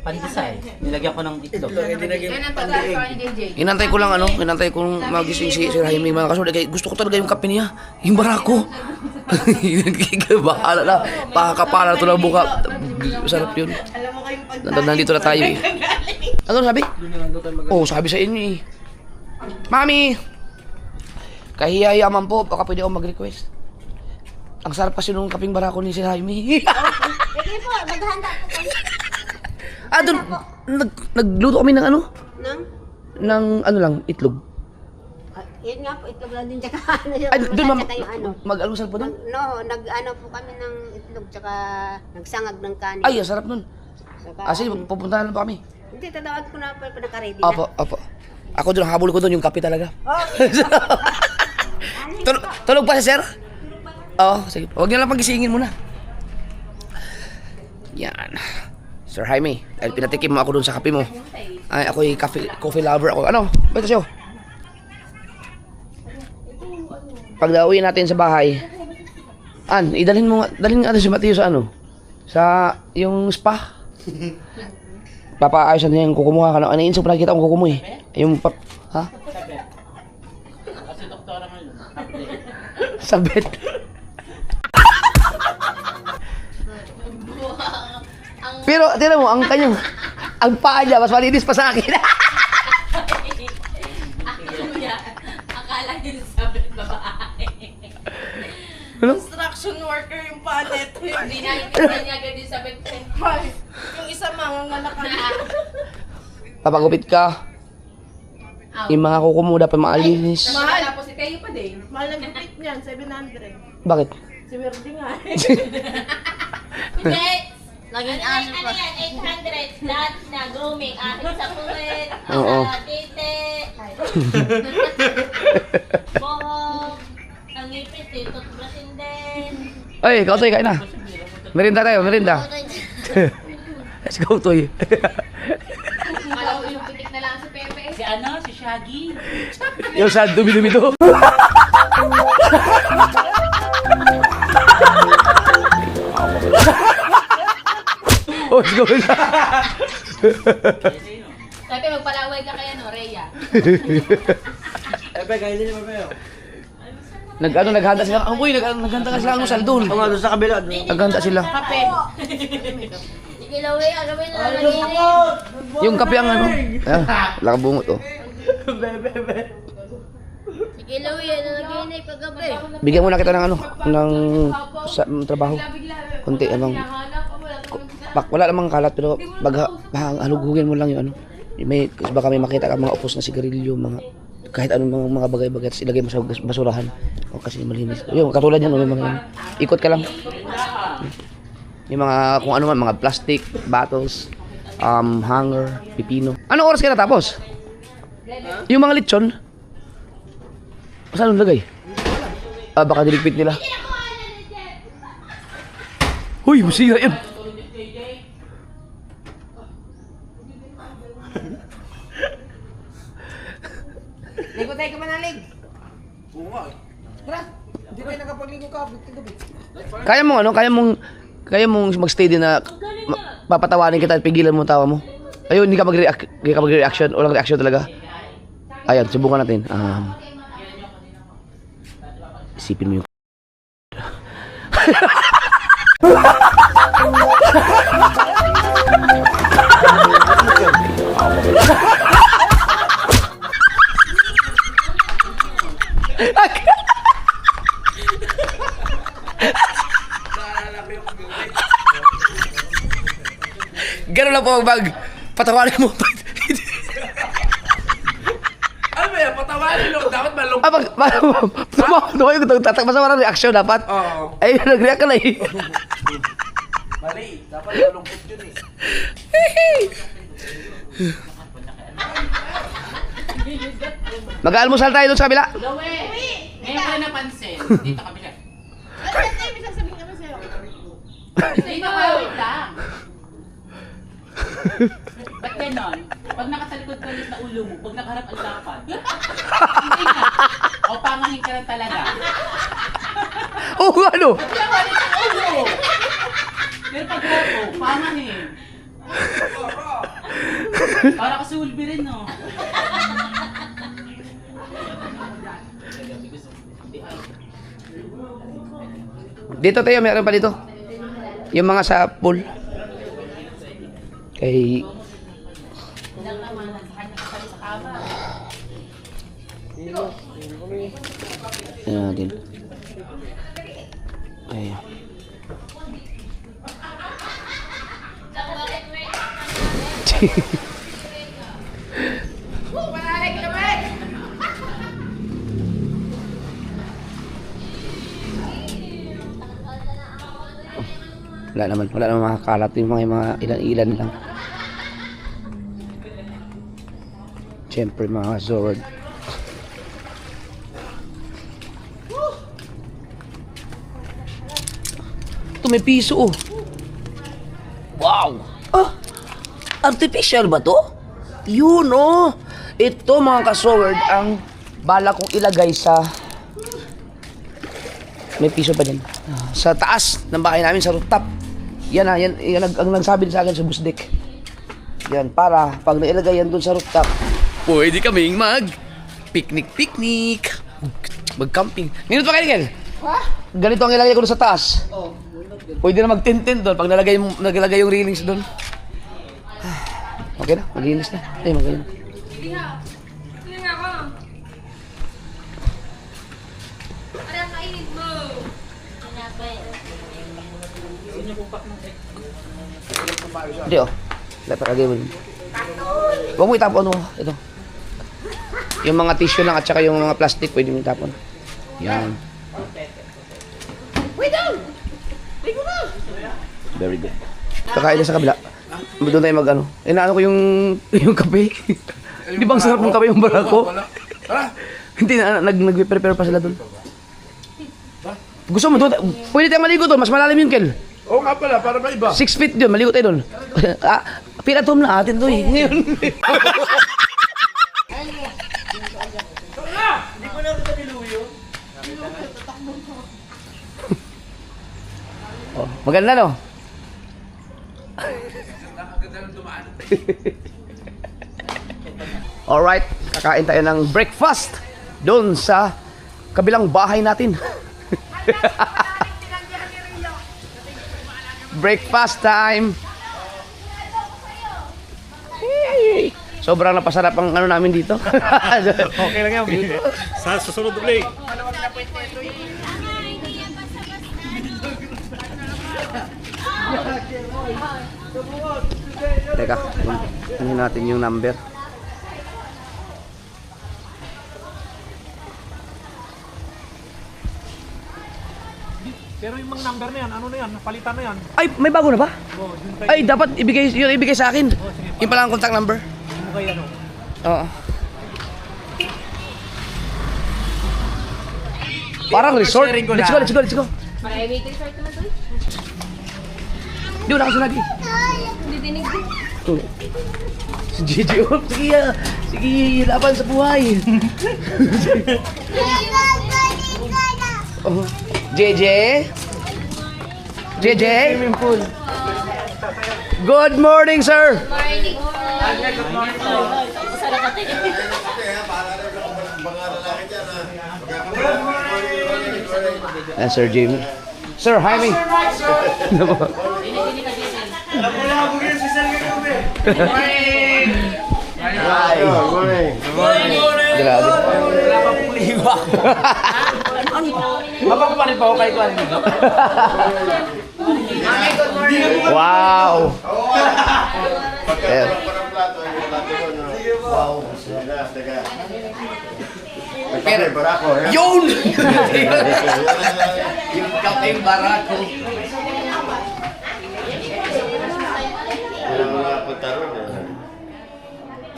Pandesal. Nilagyan ko ng itlog. Itlog, dinagyan Yan ang pandiig. taga ni JJ. Hinantay ko lang hinantay ko magising si Jaime mga kaso. Gusto ko talaga yung kape niya. Yung barako. Bahala na. Pakakapala ito ng buka. Sarap yun. Alam mo kayong pag Nandito na tayo eh. Ano sabi? Oh, sabi sa inyo eh. Mami! Kahiyayaman po, baka pwede ako mag-request. Ang sarap kasi nung kaping barako ni si Jaime. Sige po, maghahanda po kami Doon, nagluto kami ng ano? ng... Ng ano lang, itlog. Yun nga po, itlog lang din tsaka ano yung... Ay, doon tsaka yung ano. mag-almusal po doon? Nag-ano po kami ng itlog tsaka nagsangag ng kanin. Ay, ang sarap nun. Saka, Sige, pupunta na lang pa kami. Hindi, tatawag ko na po, naka-ready na. Opo, opo. Ako doon, habol ko doon yung kape talaga. Oh, Tulog pa si sir? Oo, sige. Huwag niyo lang pagisingin muna. Yan. Sir Jaime, dahil pinatikim mo ako doon sa kape mo. Ay, ako'y coffee lover ako. Ano? Ba't siya? Pag nauwi natin sa bahay, idalhin mo nga, dalhin nga natin si Mateo sa ano? Sa yung spa. Papaayos na yung kukumuha ka na. Ano yun? So, kita akong kukumu eh. Yung ha? Kasi doktora ngayon. Sabit. Pero, tira mo, ang kanyang, ang paa niya, mas malinis pa sa akin. Kuya, akala niyo sabi ng babae. Ano? Construction worker yung panet. Hindi nakikita niya agad yung sabit ko. Yung isa manganganak na. Papagupit ka. Yung mga kuko mo dapat maalinis. Mahal. Tapos si Tayo pa din. Mahal ang gupit niyan, 700. Bakit? Si Werdy nga. Hindi! Naging Ano aso yan, pa. 800 lahat na grooming. Ahit sa puwet, Oo. tite, buhok, ang ngipin, toothbrushin din. Ay, ikaw Toy, kain na. Merinda tayo, merinda. Let's go Toy. Alam ko yung pitik na lang si Pepe. Si ano, si Shaggy. Yung sa dumi-dumi to. Oh, let's go. Pepe, magpalaway ka kaya no, Rhea. Epe, kain din ni Pepe. Naghanda sila. Ang naghanda ka sila ng saldol. Oo nga, doon sa kabila. doon. Naghanda sila. Kape. Ilawi, agawin na lang. Yung kape ang ano. Wala ka bungot oh. Ilawi, nanaginip kagabi. Bigyan muna kita ng ano, ng trabaho. Kunti abang wala namang kalat pero halugugin mo lang yung ano. May baka may makita ka mga upos na sigarilyo, mga kahit anong mga bagay-bagay tapos ilagay mo sa basurahan. O kasi malinis. Yung katulad yan, may mga ikot ka lang. Yung mga kung ano man, mga plastic, bottles, hanger, pipino. Anong oras ka natapos? Yung mga lechon? Saan lagay? Baka diligpit nila. Huy, masira yan. Ligo tayo ka manalig. Tara, hindi tayo nakapagligo ka. Kaya mong magstay din na papatawanin kita at pigilan mo ang tawa mo. Ayun, hindi ka mag-reaction, walang reaction talaga. Ayan, subukan natin. Isipin mo yung gano'n lang po patawanin mo. Ano ba yan? Patawarin lang. Dapat malong. Tatakma sa walang reaction dapat. Oo. Ay, nag-react ka na eh. Mali. Dapat malungkot yun eh. Mag-aalmusal tayo doon sa kabila. Ngayon ko na napansin. Dito kabila. Ano tayo, may sasabihin kami sa'yo. Dito ka, wait lang. Ba't ganon? Pag nakatalikod ka ulit na ulo mo, pag nakaharap ang lapad. Hindi nga. O pangahin ka lang talaga. Oo, ano? Nakalit ang ulo. Pero pag harap mo, pangahin. Para kasi ulbi rin, no? Dito tayo, meron pa dito. Yung mga sa pool. Kay... Ayan natin. Ayan. Manalig kami! Wala naman makakalat yung mga ilan-ilan lang. Siyempre mga Zord. Ito may piso oh. Wow! Artificial ba to? Yun oh! Ito mga ka-Zord ang bala kong ilagay sa... May piso pa din. Sa taas ng bahay namin, sa rooftop. Yan ang nagsabi sa akin sa bus deck. Yan, para pag nailagay yan dun sa rooftop, pwede kaming picnic. Mag-camping. Minute pa kayo, Kel? Ganito ang ilagay ko doon sa taas. Pwede na mag-tent doon pag naglagay yung railings doon. Okay na, maglinis na. Ay, magaling. Hindi oh. Lapakagay mo. Huwag mo itapon oh. Ito. Yung mga tissue lang at saka yung mga plastic pwede mo itapon. Yan. Wait down! Ligo na! Very good. Kakain na sa kabila. Doon tayo mag ano. Inaano ko yung kape. Di ba ang sarap ng kape yung barako? Hindi na, nag-prepare pa sila doon. Gusto mo doon? Pwede tayong maligo doon. Mas malalim yun, Kel. Oo nga pala, para ba iba? 6 feet yun. Maligo tayo doon. Pinatom na atin doon eh. Ngayon. Oh, maganda no? Alright, kakain tayo ng breakfast doon sa kabilang bahay natin. Breakfast time. Yay! Sobrang napasarap ang ano namin dito. Okay lang yan. Sa susunod ulit. Teka, kunin natin yung number. Pero yung mga number na yan, ano na yan? Palitan na yan. Ay, may bago na ba? Ay, dapat ibigay sa akin. Yung pala ang contact number. Ano kayo ano? Oo. Parang resort. Sharing ko Let's na. go, let's go, let's go. Private resort naman doon. Di wala kasi lagi. Hindi dinig din. Si JJ, oh, sige, sige, laban sa buhay. Oh, JJ? JJ? Good morning, sir. Morning. Sir Jamie. Sir, hi me. Grabe. Mapapapalit pa ako kahit ano. Wow. Yeah. Pero barako, ya. Yun! Yung kapeng barako.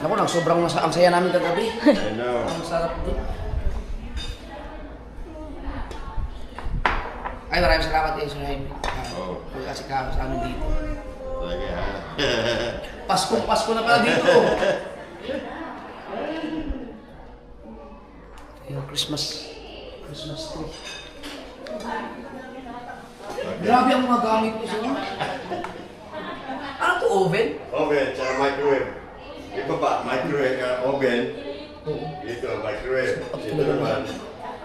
Ako lang, sobrang ang saya namin kagabi. Ang sarap din. Ay, maraming salamat din, Sir Jaime. Kasi ka sa amin dito. Pasko na pala dito. Yung Christmas tree. Grabe ang mga gamit ko sa ano to, oven? Oven, tsaka microwave. Iba ba? Microwave, oven. Dito, microwave. Dito naman.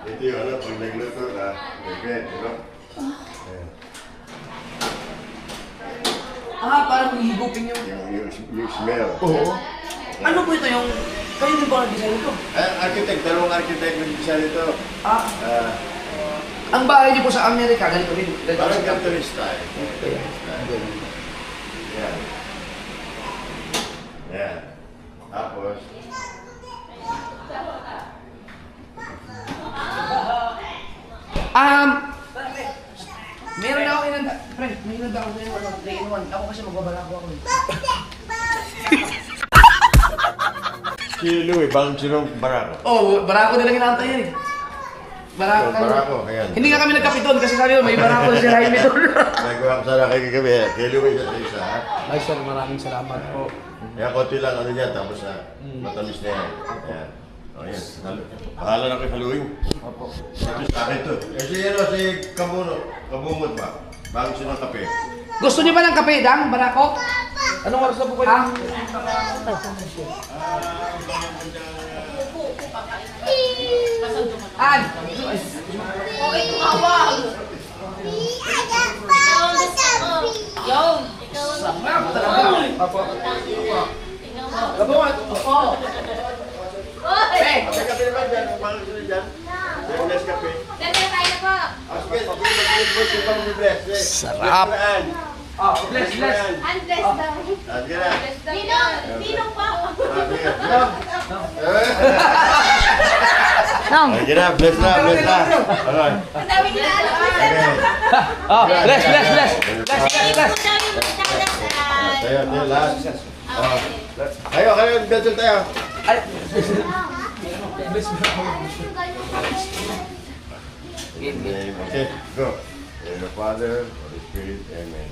Dito yung ano, pag nagluto na, oven, di ba? Parang hihigupin yung... Yung smell. Oo. Ano po ito yung... Kayo din ba nag-design ito? Architect, dalawang architect nag-design ito. Ang bahay niyo po sa Amerika, ganito rin. Parang Cantonese style. Yan. Yan. Tapos, Meron na ako inanda. Pre, may inanda ako sa'yo. 3-in-1. Ako kasi magbabalako ako. si Louie, bagong sinong barako. Oh, barako din lang inaantay yan eh. Barako, ayan. Hindi nga kami nagkapiton kasi sabi mo, may barako si Jaime doon. Nagawa ko sana kay kagabi. Kay Louie sa isa, ha? Ay sir, maraming salamat po. Kaya konti lang ano niya, tapos matamis na yan. Ayan. O yan, bahala na kay Haluing. Opo. Ito sa akin to. Kasi yan o, si Kabungot ba? Bagong sinong kape. Gusto niyo ba ng kape, Dang? Barako? Anong oras na po kayo? An! Okay, tumawag. Yung! Sarap talaga. Labungan. Oy! Kape naman dyan, ang bagong sinong dyan. Yung next kape. Dali, tayo na po. Sige, pag-ibig yung pang-bless. Sarap. Andres daw. Sige na. Ninong pa. Sige na, bless na. Okay. Ang daming naalala. Okay. Oh, bless. Ang daming naalala. tayo, last. Kayo, bedsel tayo. Okay, go. In the Father, Holy Spirit, Amen.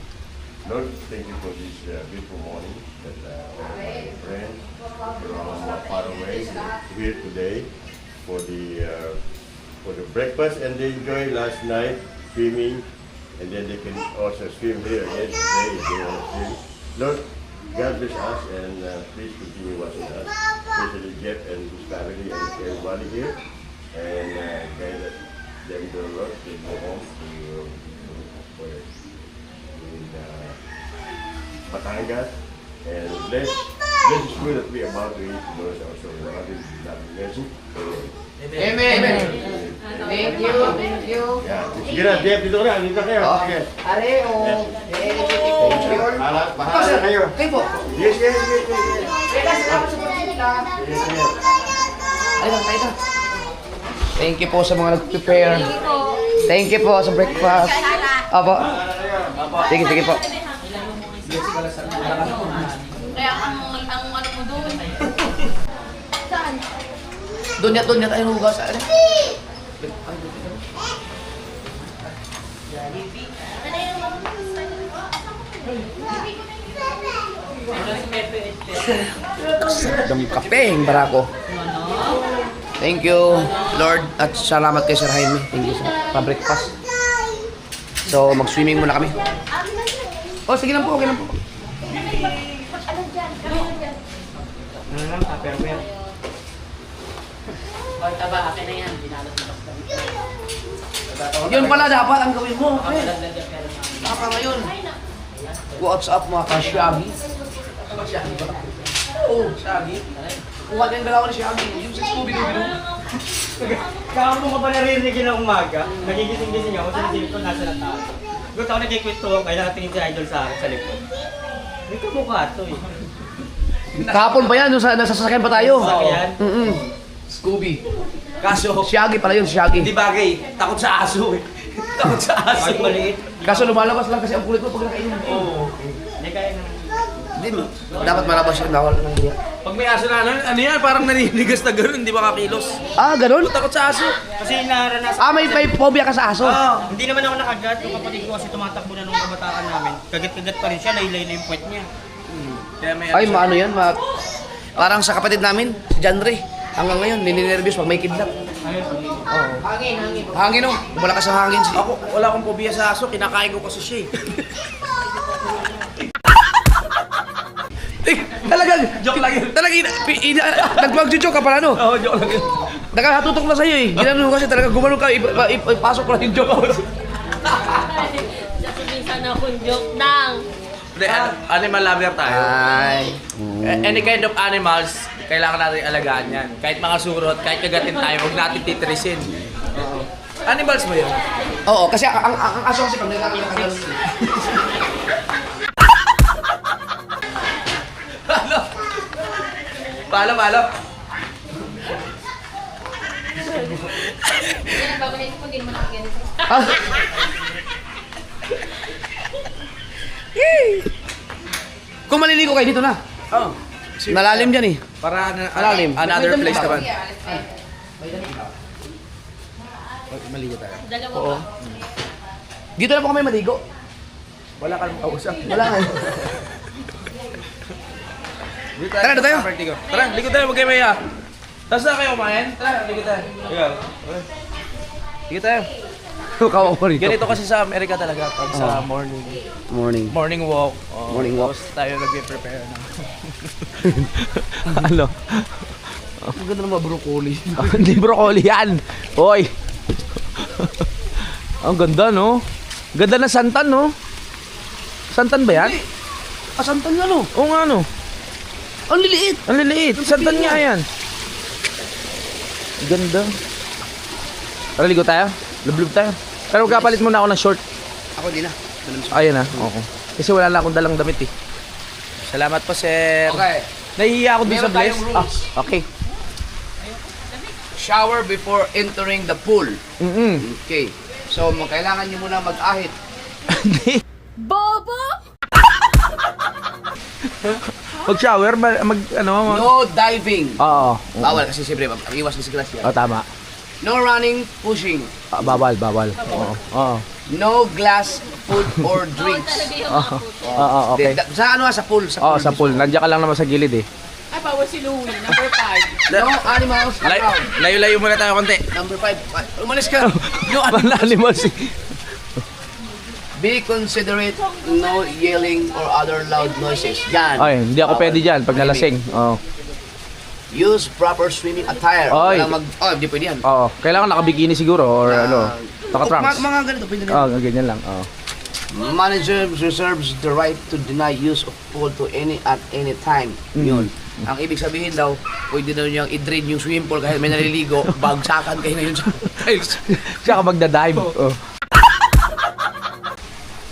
Lord, thank you for this beautiful morning that all my friends from far away here today for the breakfast, and they enjoyed last night swimming, and then they can also swim here again today if they want to swim. Lord, God bless us, and please continue watching us, especially Jeff and his family and everybody here, and guide them to the Lord, they go home in Batangas, and bless the food that we are about to eat, Lord, also God is loving mercy. Amen. Thank you. Thank you. Yeah, sige na, Jeff, dito kayo. Okay. Areo. Bahala kayo. Kayo po. Yes. Salamat sa pagkita. Ayun, tayo. Thank you po sa mga nag-prepare. Thank you po sa breakfast. Apo. Sige po. Kaya ang ano mo doon. Doon niya tayo hugas. Dami kape, yung barako. Thank you, Lord. At salamat kay Sir Jaime. Thank you sa breakfast. So, mag-swimming muna kami. Oh, sige lang po, okay lang po. Taba, akin na yan. Dinalat mo basta. Yun pala dapat ang gawin mo. Baka ngayon. What's up mga ka-Shaggy? Shaggy ba? Oo, Shaggy. Kuha din dalawa ni Shaggy. Yung sa Scooby-Doo. Kaya mo ka pa narinig ng umaga, nagigising-gising ako, sinisilip ko nasa na tao. Gusto ako nagkikwento ako, kaya nakatingin si Idol sa akin sa likod. May kamukha to eh. Kahapon pa yan, nasa sasakyan pa tayo. Sasakyan? Scooby. Kaso, Shaggy pala yun, Shaggy. hindi bagay, takot sa aso eh. Takot sa aso. Maliit. Kaso lumalabas lang kasi ang kulit mo pag nakainom. Oo. Hindi kaya na. Hindi mo. Dapat malabas yun, bawal ng hiya. Pag may aso na ano yan, parang naninigas na gano'n, hindi makakilos. Ah, ganun? Takot sa aso. Kasi naranasan. Ah, may phobia ka sa aso? Hindi naman ako nakagat. Yung kapatid ko kasi tumatakbo na nung kabataan namin. Kagat-kagat pa rin siya, laylay na yung puwet niya. Kaya may Ay, maano yan? Parang sa kapatid namin, si John Ray. Hanggang ngayon, nininervyos pag may kidnap. Oo. Hangin oh. Malakas ang hangin siya. Ako, wala akong phobia sa aso, kinakain ko kasi siya eh. Talagang, Joke lang yun. talagang, nagpag-joke ka pala, no? Oo, joke lang yun. Nakatutok na sa'yo eh. Ginano kasi talaga gumano ka, ipasok ko lang yung joke. Minsan akong joke lang. Hindi, animal lover tayo. Ay. Any kind of animals, kailangan natin alagaan yan. Kahit mga surot, kahit kagatin tayo, huwag natin titrisin. Animals mo yun? Oo, kasi ang aso kasi pag nagkakaroon ka ganun. Palo. Babalik ko din mo na ganito. Ah. Kung maliligo kayo dito na. Oh. Malalim dyan eh. Para Malalim. another place naman. Maligo tayo. Dalawa Oo. pa. Dito na po kami maligo. Wala kang kausap. Wala nga. Tara, doon tayo. Tara, ligo tayo, huwag kayo maya. Tapos na kayo kumain? Tara, ligo tayo. Ligo tayo. Kawa ko rito. Ganito kasi sa Amerika talaga pag sa morning walk. Morning walk. Tapos tayo nag-prepare na. Ano? Ang ganda ng mga broccoli. Hindi broccoli yan. Hoy. Ang ganda, no? Ganda na santan, no? Santan ba yan? Ah, santan nga no. Oo nga, no? Ang liliit. Ang liliit. Santan nga yan. Ganda. Tara, ligo tayo. Lublub tayo. Pero magkapalit muna ako ng short. Ako din na. Ayan na. Okay. Kasi wala na akong dalang damit eh. Salamat po, sir. Okay. Nahihiya ako dun sa Meron Bless. tayong rules. Okay. Shower before entering the pool. Okay. So, kailangan nyo muna mag-ahit. Hindi. Bobo! Mag-shower, No diving. Oo. Bawal kasi siyempre, iwas disgrasya. Oh, tama. No running, pushing. Bawal. Oo. Oo. No glass, food, or Oo, drinks. talaga yung mga food. Oo, okay. Sa sa pool. Oo, sa pool. Nandiyan ka lang naman sa gilid eh. Ay, bawal si Louie. Number 5. No animals around. Layo-layo muna tayo konti. Number 5. Umalis ka. No Wala animals eh. Be considerate, no yelling or other loud noises. Yan. Ay, hindi ako pwede dyan pag nalasing. Oo. Use proper swimming attire. Ay. Hindi pwede yan. Oo. Kailangan nakabikini siguro or naka-trunks. Mga ganito, pwede na. Oo, ganyan lang. Oo. Manager reserves the right to deny use of pool to any at any time. Yun. Ang ibig sabihin daw, pwede daw niyang i-drain yung swimming pool kahit may naliligo, bagsakan kayo na yun sa tiles. Tsaka magdadive. Oh.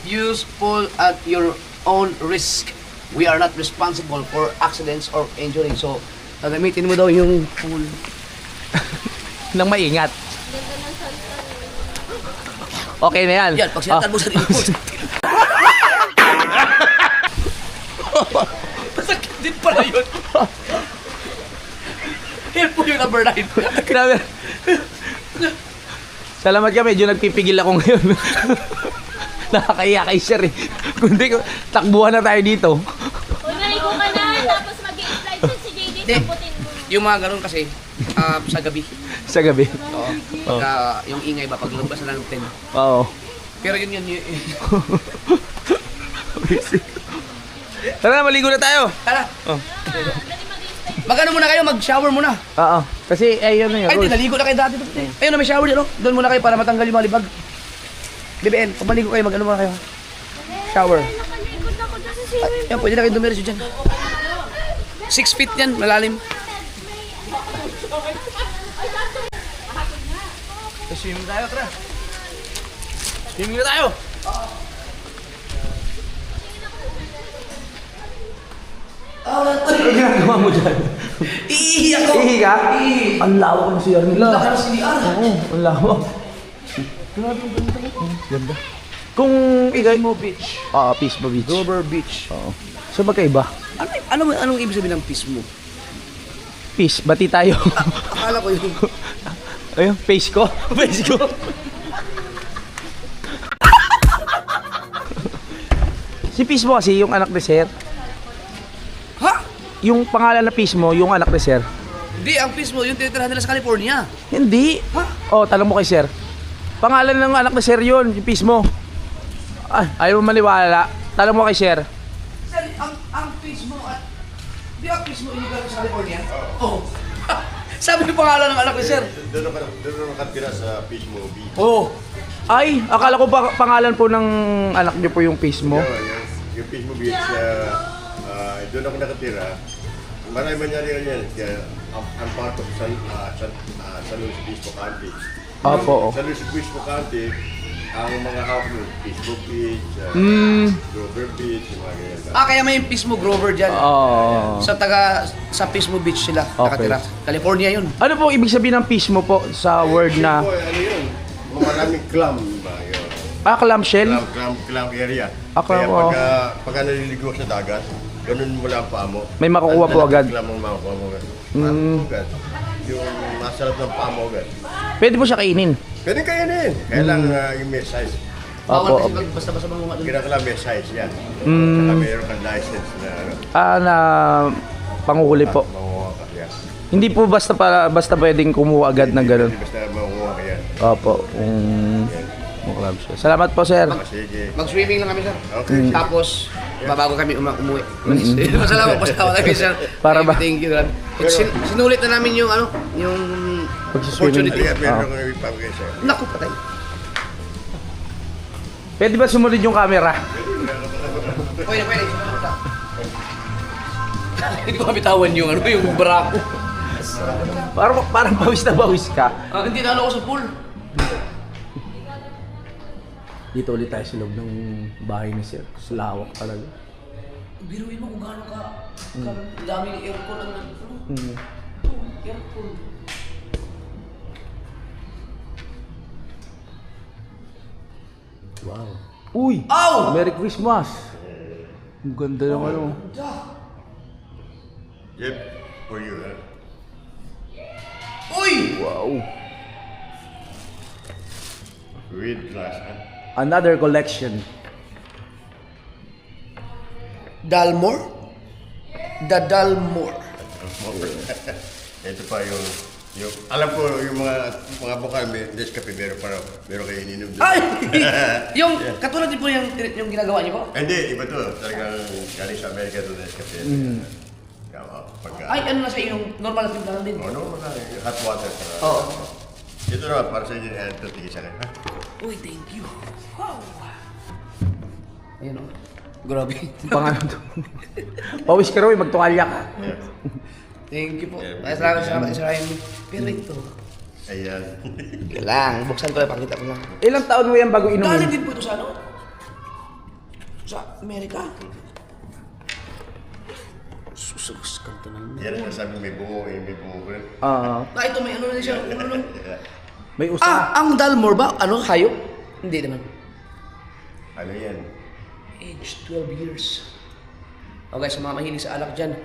Use pool at your own risk. We are not responsible for accidents or injury. So, gagamitin mo daw yung pool. Nang maingat. Okay na yan. Yan, pag sinatan mo sa pool. Masakit din pala yun. Yan po yung number 9. Grabe. Salamat ka, medyo nagpipigil ako ngayon. Nakakaiya kay Sir eh. Kundi takbuhan na tayo dito. Unahin ko ka na, tapos mag-i-slide siya si JJ, saputin mo. Yung mga ganun kasi, sa gabi. Sa gabi. Oo. Pagka yung ingay ba, pag lumabas na ng 10. Oo. Pero yun. Tara, maligo na tayo. Tara. Oh. Mag-ano muna kayo, mag-shower muna. Oo. Kasi ayun na yun. Ay, di, naligo na kayo dati. Ayun na, may shower dyan, no? Doon muna kayo para matanggal yung mga libag. BBN, pag maligo kayo, mag-ano muna kayo. Shower. Nakalikod ako dyan sa swimming. Yan, pwede na kayo dumiretso dyan. 6 feet yan, malalim. Swimming tayo, tara. Swimming na tayo. Ano ginagawa mo dyan? Iihi ako! Ihi ka? Ang lawak ng CR nila. Laki ng CR. Oo, ang lawak. Grabe, ganda. Kung ikay mo beach. Oo, Pismo Beach. Dover Beach. Oo. So magkaiba? Anong ibig sabihin ng peace mo? Peace, bati tayo. Akala ko yun. Ayun, face ko. Face ko. Si Pismo kasi yung anak ni Sir. Ha? Yung pangalan na Pismo, yung anak ni Sir. Hindi, ang peace mo, yung tinitirahan nila sa California. Hindi. Oh, tanong mo kay Sir. Pangalan ng anak ni Sir yun, yung Pismo. Ay, ayaw mo maniwala. Tanong mo kay Sir. Sir, ang peace mo at... Di ang peace mo inigal sa California? Oo. Sabi yung pangalan ng anak ni Sir. Doon nakatira sa Pismo Beach. Oh. Ay, akala ko pangalan po ng anak niyo po yung Pismo. Yung Pismo Beach, doon ako nakatira. Marami mangyari yan. Kaya, ang part of San Luis Obispo County. Opo. San Luis Obispo County, ang mga hawak doon, Pismo Beach, Dover Beach, yung mga ganyan. Kaya may peace mo Grover dyan. Oh. Sa Pismo Beach sila nakatira. California yun. Ano po ibig sabihin ng Pismo po sa word na Ano yun? Maraming clam ba yun? clamshell? Clam area. Clam, Kaya pagka naliligo sa dagat, ganun mo lang ang paa mo. May makukuha po agad. Clam ang makukuha mo agad. Agad. Yung masarap ng paa mo agad. Pwede po siya kainin. Pwede kainin. Kaya lang yung may size. Bawal Opo. kasi basta-basta mga doon. Kinakala may size yan. Saka mayroon kang license na Na panguhuli po. makuha ka. Yan. Hindi po basta pwedeng kumuha agad ng ganun. Basta makuha ka yan. Opo. Salamat po, Sir. Sige. Mag-swimming lang kami, sir. Okay. Tapos, babago kami umuwi. Masalamat po sa tawa kami, sir. Para ba? Thank you, God. Sinulit na namin yung yung Pag-swimming. opportunity. Meron kang ipapagay sa'yo. Naku, patay. Pwede ba sumunod yung camera? Pwede. Hindi ko kapitawan yung yung barako. Parang bawis na bawis ka. Hindi na ako sa pool. Dito ulit tayo sa loob ng bahay ni Sir. Lawak talaga. Biruin mo kung gaano ka dami ng aircon ang aircon. Wow. Uy! Ow! Merry Christmas! Ang ganda ng ano. Yep, for you, huh? Wow. With glass, huh? Another collection. Dalmore? The Dalmore. Ito pa yung alam ko yung mga bukal, may Nescafe, meron kayo ininom doon. Ay! Yung, katulad din po yung ginagawa niyo po? Hindi, iba to. Talagang galing sa Amerika to Nescafe. Ay, ano na sa yung normal na timplahan din? Normal na, hot water. Oo. Ito naman, para sa inyo, ito, tigil sa akin. Ha? Uy, thank you. Wow. Ayun o. Grabe. Pangalan to. Pawis ka raw eh, magtukalya ka. Yeah. Thank you po. Salamat, Israel. Pero ito. Ayan. Sige lang, buksan ko, pakita ko lang. Ilang taon mo yan bago Galing inumin? din po ito sa ano? Sa Amerika. Susus, kanto naman. Yan ang sabi, may bungo ko rin. Ito may ano na siya. Ano? May usa. Ang Dalmore ba? Ano? Hayop? Hindi naman. Ano yan? Age 12 years. Okay, sa mga mahilig sa alak dyan,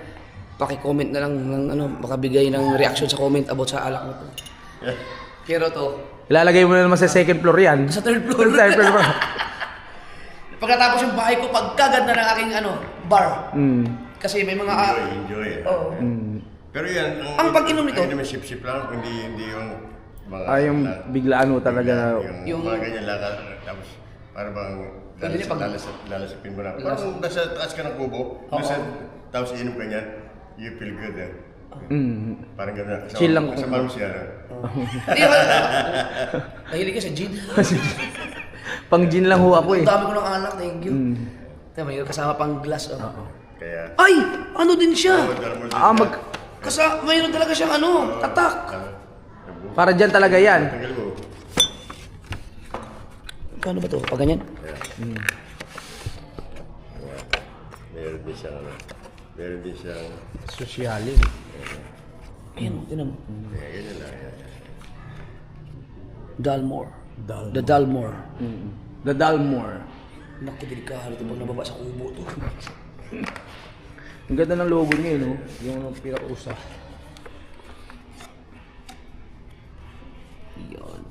paki-comment na lang ng ano, makabigay ng reaction sa comment about sa alak na to. Pero to, Ilalagay mo na naman sa second floor yan. sa third floor. Third floor ba? Pagkatapos yung bahay ko, pagkaganda ng aking ano, bar. Kasi may mga... Enjoy. Oo. Pero yan, Ang pag-inom nito? Ay, naman sip-sip lang, hindi yung mga... Yung biglaan mo talaga. Yung mga ganyan lang, tapos para bang Pwede niya pag- lalasapin mo na. Parang nasa taas ka ng kubo, tapos inom ka niyan, you feel good eh. Parang gano'n. Chill lang. Kasama mo siya. Mahilig ka sa gin. Pang gin lang ho ako eh. Ang dami ko ng alak, thank you. May kasama pang glass. Oh. Kaya... Ay! Ano din siya? Mag... Mayroon talaga siyang ano, tatak. Para dyan talaga yan. Tanggal mo. Paano ba to? Pag ganyan? Meron din siyang... Sosyalin. Ayan, tinan mo. Ganyan lang. Dalmore. The Dalmore. The Dalmore. Naku, delikado ito pag nababa sa kubo to. Ang ganda ng logo niya no? Yung pinaka-usa. Yun.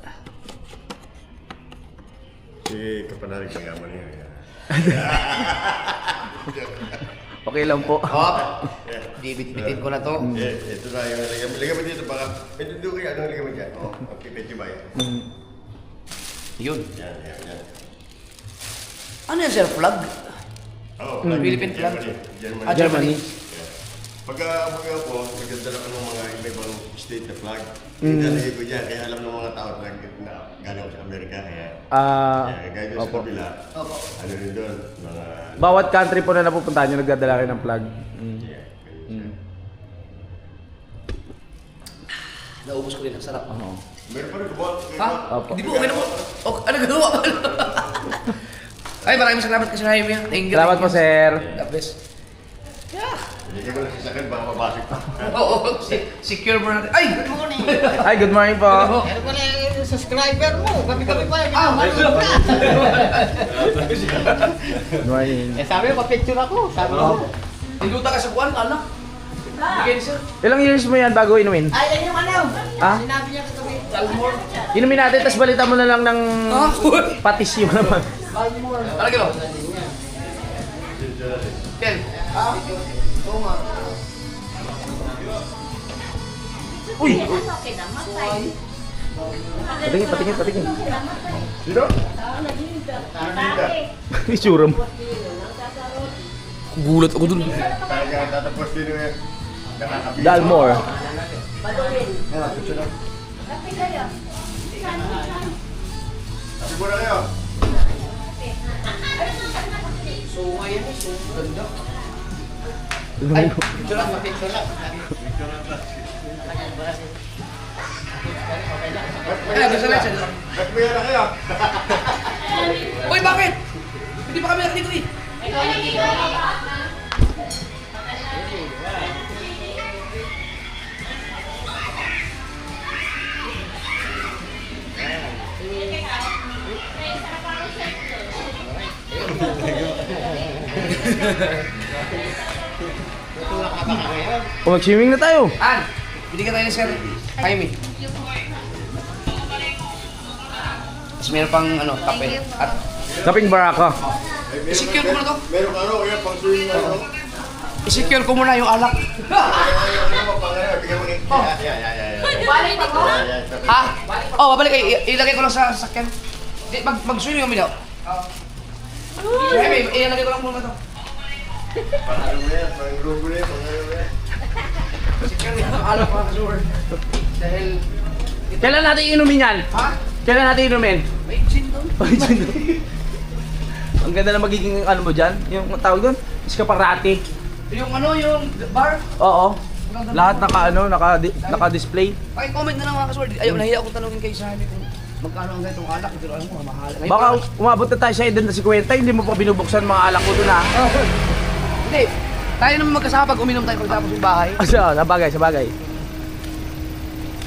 Si kapanalig ng yaman niya. Okay lang po. Bibit-bitin ko na to. Ito na yung lagyan mo dito baka. Ito doon kaya anong lagyan mo dyan? Okay, medyo ba yan? Yun. Yan. Ano yan, sir? Flag? Philippine flag? Germany. Germany. Pagka po, nagdadala ko ng mga iba-ibang state na flag. Nalagay ko dyan, kaya alam ng mga tao na galing ako sa Amerika. Kaya gaya doon sa kabila, ano rin doon, mga... Bawat country po na napupuntahan nyo, nagdadala kayo ng flag. Naubos ko rin. Ang sarap. Meron pa rin kubot. Ha? Hindi po, okay na po. Ano gagawa pa? Ay, maraming salamat kasi Jaime. Thank you. Salamat po, sir. God bless. Hindi ko lang sasakyan, baka mabasik pa. Oo, secure mo natin. Ay, good morning. Hi, good morning po. Ano pala yung subscriber mo? Gabi-gabi pa yung ginamalo ka. Good morning. Sabi mo, pa-picture ako. Sabi mo. Niluta ka sa buwan, anak. Bigay ni sir. Ilang years mo yan bago inumin? Ay, yan yung ano. Ha? Sinabi niya kagabi. Dalmore. Inumin natin, tapos balita mo na lang ng patis yun naman. Dalmore. Talaga ba? Ken. Oo nga. Uy! Kinamatay. Patingin. Sino? Itsura mo. Gulat ako dun. Talaga, tatapos din yung nakakabili. Dalmore. Sabi mo na kayo. So, ngayon eh. So, ganda. Ay, Picture lang, picture lang. Ay, gusto na siya. Ba't mo yan na kayo? Uy, bakit? Hindi pa kami nakaligo eh. O mag-swimming na tayo. An, binigyan tayo ni Sir Jaime. Tapos meron pang ano, kape. At Kaping baraka. i-secure ko muna to. Meron ano, kaya pang swimming na ano. I-secure ko muna yung alak. Ha? Oh, babalik kayo. Ilagay ko lang sa sakyan. Mag-swimming kami daw. Jaime, ilagay ko lang muna to. Pang-ano mo yan, pang-grupo na yan, pang-ano mo yan. Secure yung alak mga kasuwer. Dahil... Kailan natin inumin yan? Ha? Kailan natin inumin? May gin doon. Ang ganda na magiging ano mo dyan? Yung tawag doon? Iskaparati. Yung ano, yung bar. Oo. Lahat naka-display. Paki-comment na lang mga kasuwer. Ayaw, nahiya akong tanongin kayo sa amin kung magkano ang ganitong alak. Pero alam mo, mahal. Baka umabot na tayo sa edad na 50, hindi mo pa binubuksan mga alak ko doon ha. Hindi. Tayo naman magkasama pag uminom tayo pagtapos yung bahay. Sa bagay.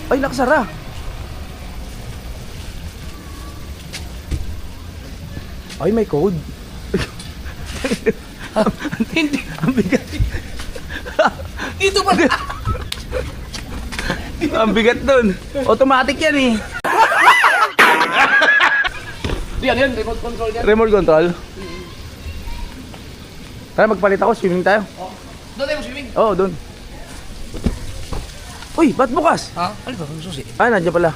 Ay, nakasara. Ay, may code. Hindi. Ang bigat. Dito ba? Ang bigat doon. Automatic yan eh. Yan, remote control yan. Remote control. Tara, magpalit ako. Swimming tayo. Doon tayo swimming. Oo, doon. Uy, ba't bukas? Ha? Ano ba? Ang susi? Ah, nandiyan pala.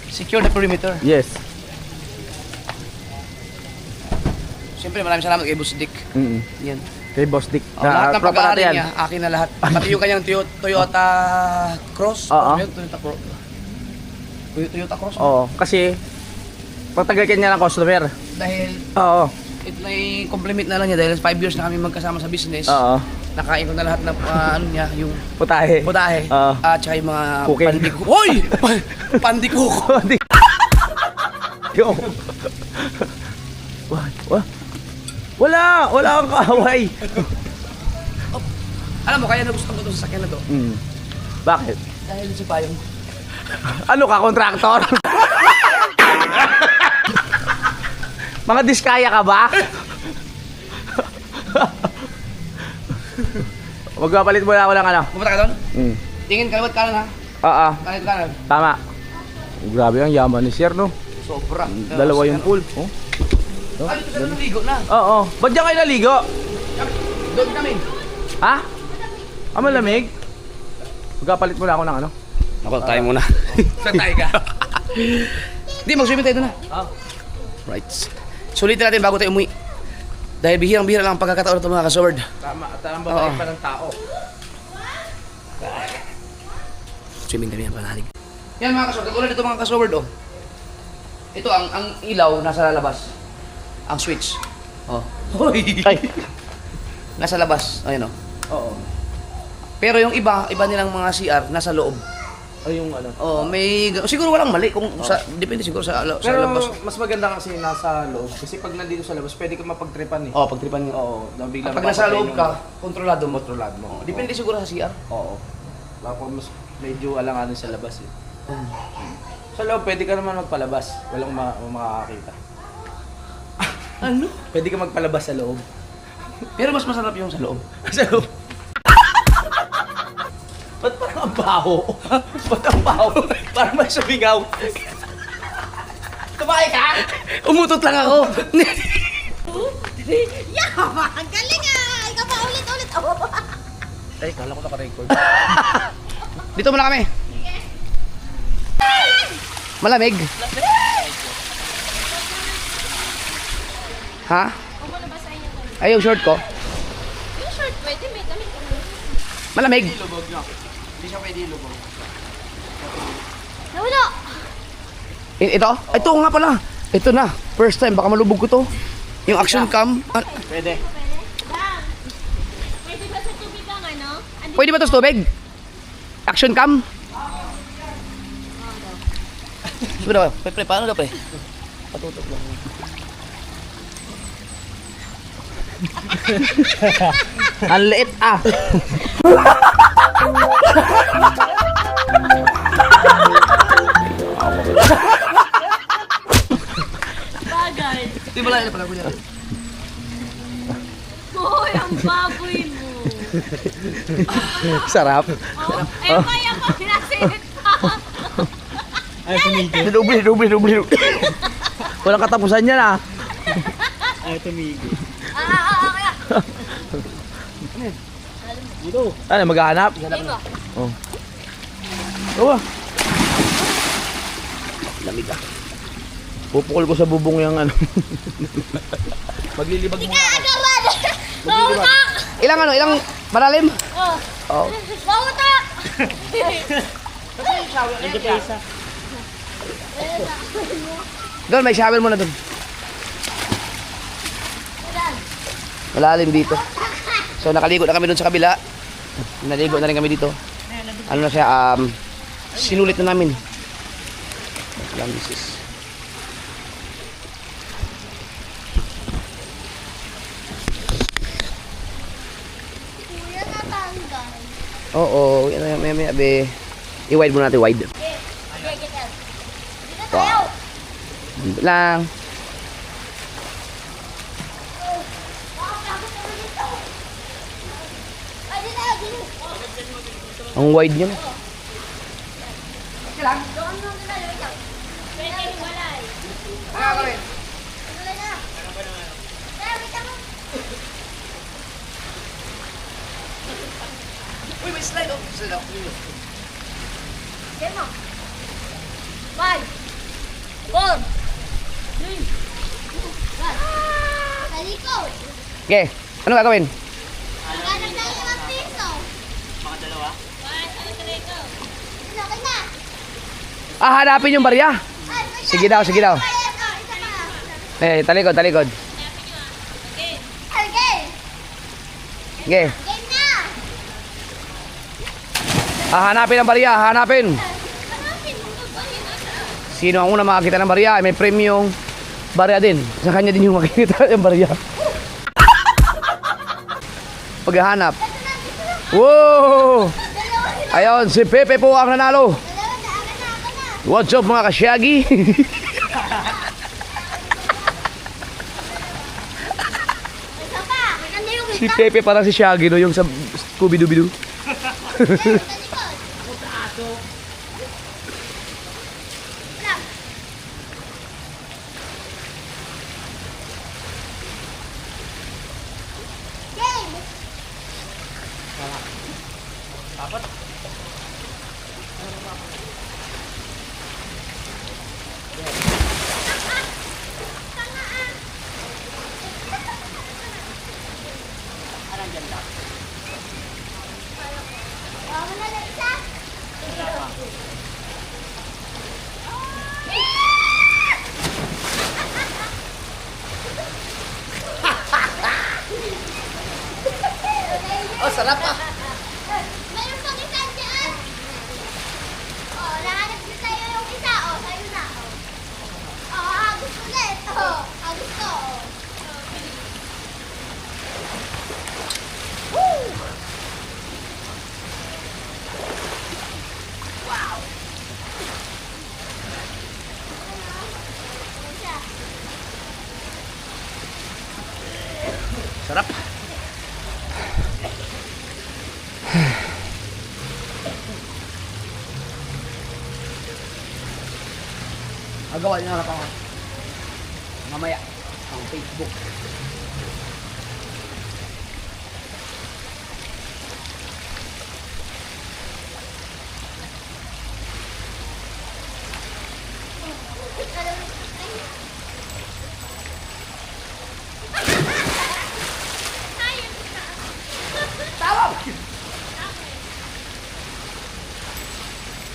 Secure the perimeter. Yes. Siyempre, maraming salamat kay Boss Dick. Yan. Kay Boss Dick. Lahat ng tropa pag-aari natin yan. niya, akin na lahat. Pati yung kanyang Toyota Cross. Oo. Ano yun? Toyota Cross. Oo, kasi pagtagal ka niya ng customer. Dahil Oo. ito na yung compliment na lang niya dahil 5 years na kami magkasama sa business. Oo. Nakain ko na lahat ng ano niya, yung Putahe. podahe. Oo. At saka yung mga Cooking. pandiko. Hoy! Pandiko ko. Yo. Wala kang kaaway. Alam mo, kaya nagustuhan ko ito sa sakyan na to. Bakit? Dahil si Payong. Ano ka, kontraktor? Mga diskaya ka ba? Magpapalit muna ako ng ano. Pumunta ka doon? Tingin kaliwat kanan ha? Oo, Kaliwat kanan. tama. Grabe ang yaman ni Sir, no? Sobra. Dalawa yung pool. Oh. Ay, dito ka naligo na. Oo. Ba't diyan kayo naligo? Doon kami. Ha? Ah, malamig? Magpapalit muna ako ng ano. Ako, tayo muna. Saan tayo ka? Hindi, mag-swimming tayo doon na. Right. Sulitin natin bago tayo umuwi. Dahil bihirang-bihira lang ang pagkakataon ito mga kasword. Tama, at ang babae pa ng tao. Swimming kami ang panalig. Yan mga kasword, katulad dito mga kasword oh. Ito ang ilaw nasa labas. Ang switch. Oh. Hoy! Ay! Nasa labas. Ayun oh. Oo. Pero yung iba nilang mga CR nasa loob. Ay, yung ano. Oh, may siguro walang mali kung sa depende siguro sa Pero labas. mas maganda kasi nasa loob. Kasi pag nandito sa labas, pwede ka mapagtripan eh. Oh, pagtripan nga. Oo. Biglang Pag nasa mapapatay loob yung- ka, kontrolado mo. Kontrolado mo. Depende siguro sa CR. Oo. Tapos mas medyo alanganin sa labas eh. Sa loob, pwede ka naman magpalabas. Walang makakakita. Ano? Pwede ka magpalabas sa loob. Pero mas masarap yung sa loob. Sa loob. Ba't parang ang baho? Ba't ang baho? Parang may sumigaw. Tumakay ka? Umutot lang ako. Yeah! Ang galing ah! Ikaw pa ulit-ulit. Ay, kala ko naka-record. Dito muna kami. Malamig. Ha? Umano ba sa inyo ganun? Ay, yung short ko. Yung short, pwede may damit ka na. Malamig. Hindi siya pwede ilubog. Nawala! Ito? Ito nga pala. Ito na. First time. Baka malubog ko to. Yung action cam. Pwede. Bang! Pwede ba sa tubig ang ano? Ano? Pwede ba ito sa tubig? Action cam? Sige daw. Pre, paano daw pre? Patutok lang. Ang liit ah. Bagay. Di ba lang pala ko niya? Sarap. Eh, kaya ko, pinasinit pa. Ay, tumigil. Dubli. Walang katapusan yan ah. Ay, tumigil. Kaya. Ano, maghahanap? Ikaw. Oh. Oh. Lamig ah. Pupukol ko sa bubong yung ano. Maglilibag muna ako. Mautak! Ilang malalim? Oh. Oh. Mautak! Nandiyan pa isa. Doon, may shower muna doon. Malalim dito. So nakaligo na kami doon sa kabila. Naligo na rin kami dito. Ano na siya, sinulit na namin. Lang this. Kuya, natanggal. Oo, may abe. I-wide muna natin, wide. Okay, get out. Dito tayo. Dito lang. Ay, dito tayo, dito. Ang wide niya. Doon lang tayo, ikaw. Pwede hiwalay. Hiwalay na. Kaya, wait ako. Uy, may slide oh. Slide oh. Sige mo. 5, 4, 3, 2, 1. Talikod. Okay, ano gagawin? Maghanap tayo ng piso. Mga dalawa? 1, 2, 3, go. Okay na. Hanapin yung barya. Sige daw. Isa pa. Talikod. Okay. Okay. Game na. Hanapin ang barya, hanapin. Sino ang una makakita ng barya? May premium barya din. Sa kanya din yung makikita yung barya. Paghahanap. Wow! Ayun, si Pepe po ang nanalo. What's up mga kasyagi? Isa pa. Maganda yung Si Pepe parang si Shaggy no, yung sa Scooby-Doo. talikod. Game. Wala na isa. Oh, sarap ah. Mayroon pang isa dyan. Oh, nahanap ko sa'yo yung isa. Oh, sa'yo na. Oh, agos ulit. Oh, agos ko. Woo! Wow! Sarap. Agawa niyo na ako. Mamaya ang Facebook.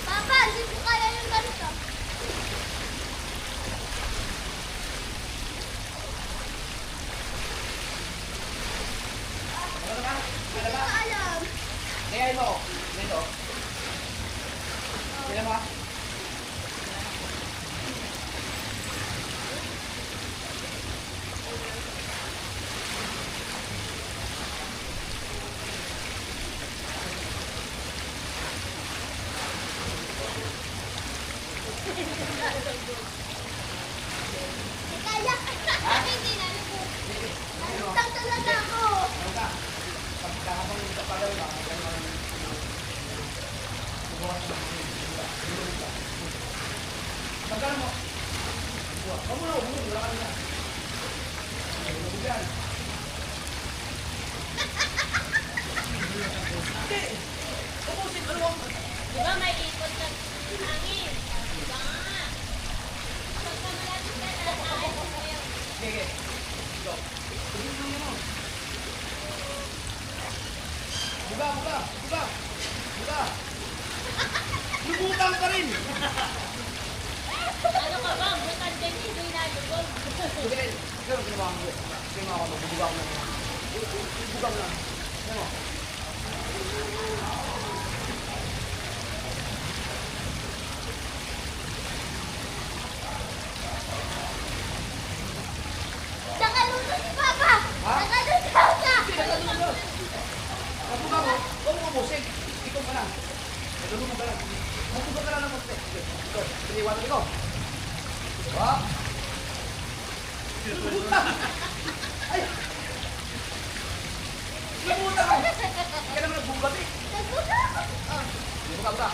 Papa, hindi ko kaya yung ganito. Hindi ko alam. Ngayon mo. Dito. Kailan mo? Hindi kaya. Hindi na. Nalutang talaga ako. Di ba may ikot na hangin? Diba nga? Pagka malapit ka na, ay ko kayo. Lumutang ka rin! Ano ka ba? Butan din hindi nalubog. Pero ginawa ko. Ginawa ko. Bubugang lang. Bubugang lang. Ano? Nakaluto si Papa! Nakaluto ka! Mabuga mo. Huwag mo mabusig. Ikaw ka lang. Nalulungo ka lang. Mabuga ka lang ng mabuti. Ito. Piniwanan ito. Wah. Lumutang! Ay! Lumutang ako! Kaya naman nagbugat eh. Buka.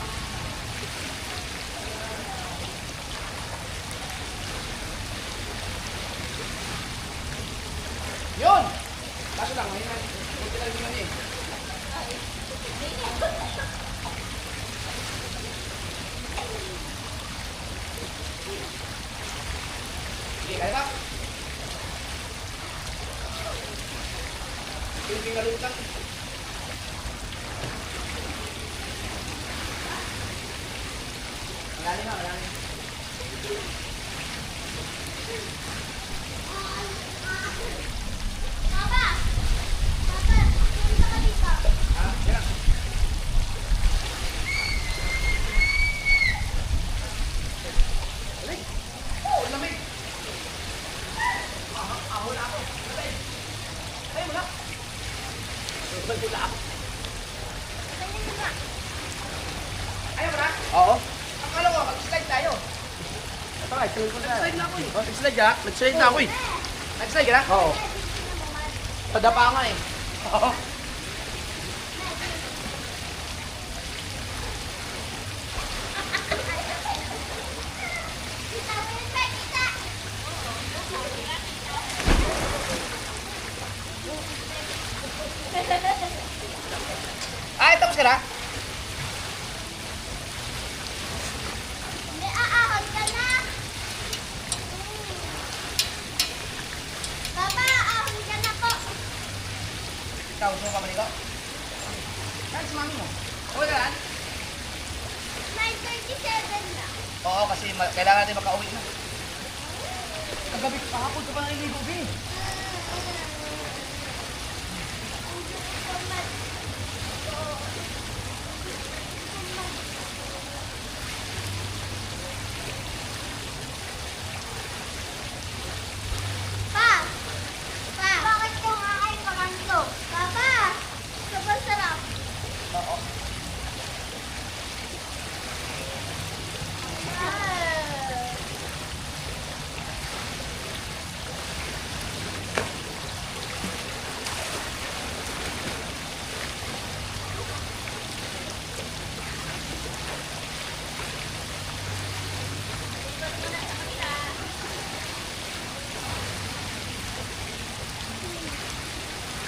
Yun! Kaso lang, mahina. Kunti lang yung eh. Sige, kaya ba? Piliping nalutang. Malalim na, malalim. Papa! Papa, punta ka dito. Ha? Yan. Lamig. Oh, lamig. Ahon ako. Lamig. Ayaw mo na. Lamig ako. Ayaw mo na? Oo. Akala ko, mag-slide tayo. Ito nga, slide na ako eh. Oh, nag-slide ka? Nag-slide na ako eh. Nag-slide ka na? Oo. Padapa nga eh. Oo. Ay, tapos ka na? May aahon ka na. Papa, ahon ka na po. Ikaw, gusto mo ka maligo? Saan si mami mo? Okay ka lang? 9:37 na. Oo, kasi kailangan natin makauwi na. Kagabi, kahapon ka pa naliligo, Bi. Pa! Pa! Bakit yung aking pakanto? Papa! Sobrang sarap. Oo.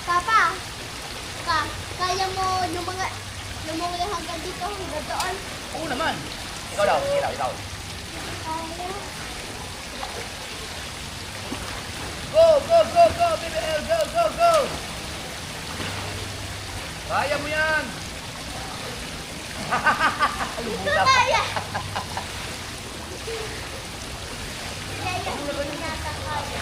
Papa! Pa, kaya mo lumungli hanggang dito, hanggang doon? Oo naman. Ikaw daw, sige daw, ikaw. Kaya. Go, go, go, go, BBL, go, go, go! Kaya mo yan! Ito kaya! Kaya, hindi nata kaya.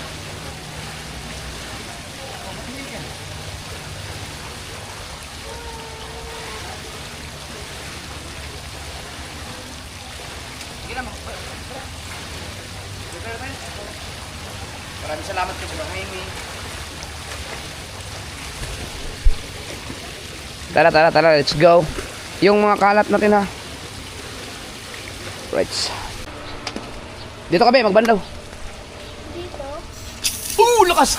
Sige na, maraming salamat po sa mga Amy. Tara, let's go. Yung mga kalat natin ha. Right. Dito kami, magbandaw. Dito? Lakas!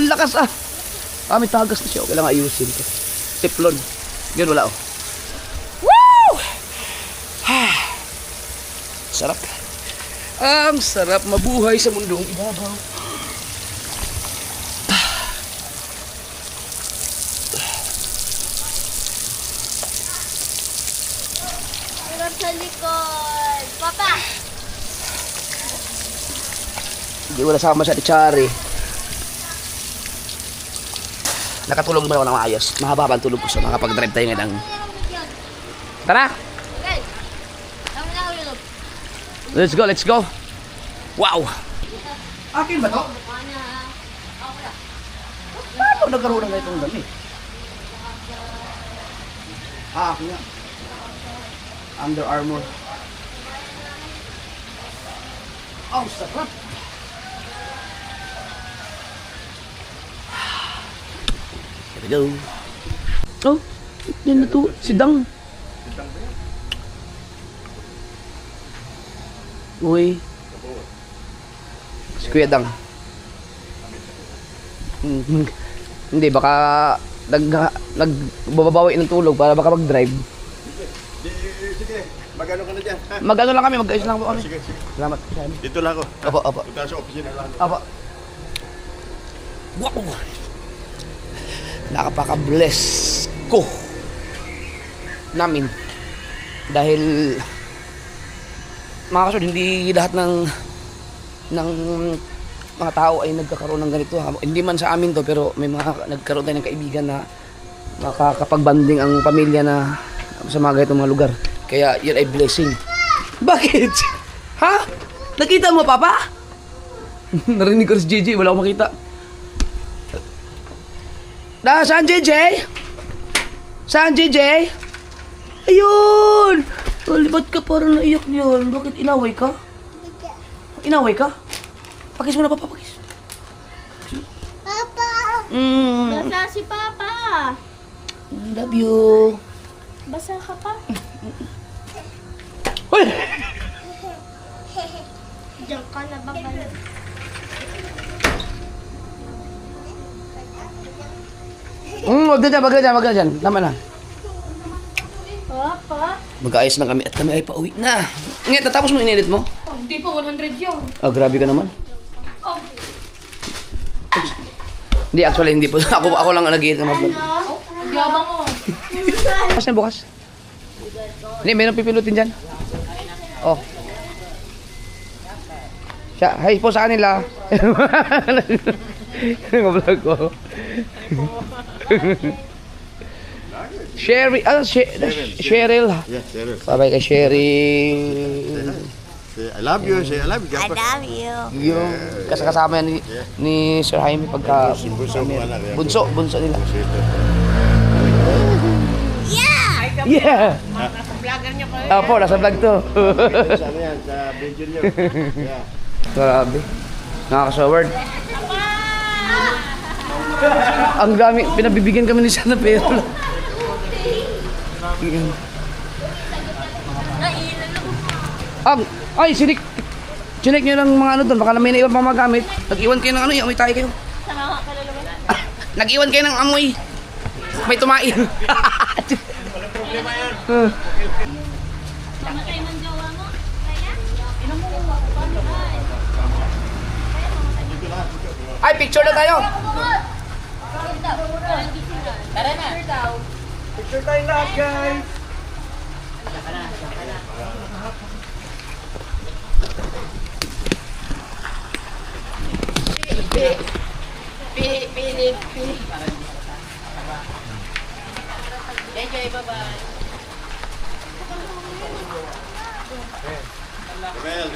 Ang lakas ah! May tagas na siya. Kailangan ayusin ko. Teflon. Yun, wala oh. Woo! Sarap. Ang sarap mabuhay sa mundong ibabaw. Hirap sa likod. Papa! Hindi wala sama sa Tichari. Nakatulog ba ako ng maayos? Mahaba pa ang tulog ko so makapag-drive tayo ngayon. Tara! Okay. Tama na ako yun. Let's go, let's go! Wow! Akin ba to? Paano nagkaroon ng ganitong dami? Akin nga. Under Armour. Oh, sarap! Here we go. Oh, yan na to. Si Dang. Uy. Si Kuya Dang. Hindi, baka nagbabawi ng tulog para baka mag-drive. Sige, magano ka na dyan? Ha? Mag-ano lang kami, mag-ayos lang po kami. Sige, sige. Salamat. Dito lang ako. Opo, opo. Punta sa opisina lang. Opo. Wow! Nakapaka-bless ko namin dahil mga kasunod, hindi lahat ng mga tao ay nagkakaroon ng ganito ha. Hindi man sa amin to pero may mga nagkaroon tayo ng kaibigan na makakapagbanding ang pamilya na sa mga ganitong mga lugar. Kaya yun ay blessing. Bakit? Ha? Nakita mo, Papa? Narinig ko si JJ, wala akong makita. Saan JJ? Saan JJ? Ayun! Ba't ka parang naiyak yun? Bakit inaway ka? Inaway ka? Pakis mo na, Papa, pakis. Papa! Basa si Papa! Love you. Basa ka pa? Hoy! Diyan ka na ba kayo? Wag na dyan. Tama na. Papa? Mag-ayos na kami at kami ay pauwi na. Ngayon, tatapos mo inilit mo? Hindi pa 100 yun. Grabe ka naman. Hindi, actually, hindi po. Ako lang ang nag-iit na mag-vlog. Yabang mo. Bukas na bukas. Hindi, mayroong pipilutin dyan. Oh. Siya, hi po sa kanila. Nag-vlog ko. Cheryl. Yes, Cheryl. Bye-bye kay Cheryl. Say, I love you. Say, I love you. Gaspar. Yung kasama yan ni Sir Jaime pagka bunso nila. Yeah! Nasa vlogger niyo kayo. Opo, nasa vlog to. Sana yan, sa video niyo. Yeah. Grabe. Nakaka-showard. Ang dami, pinabibigyan kami ni Sana pero sinik nyo ng mga ano doon, baka na may naiwan pang magamit. Nag-iwan kayo ng ano, amoy tayo kayo. Nag-iwan kayo ng amoy. May tumain. Mamatay ng gawa mo? Kaya? Ay, picture na tayo. Tara na. Picture tayo lahat, guys. Pili. Enjoy, bye-bye. Well,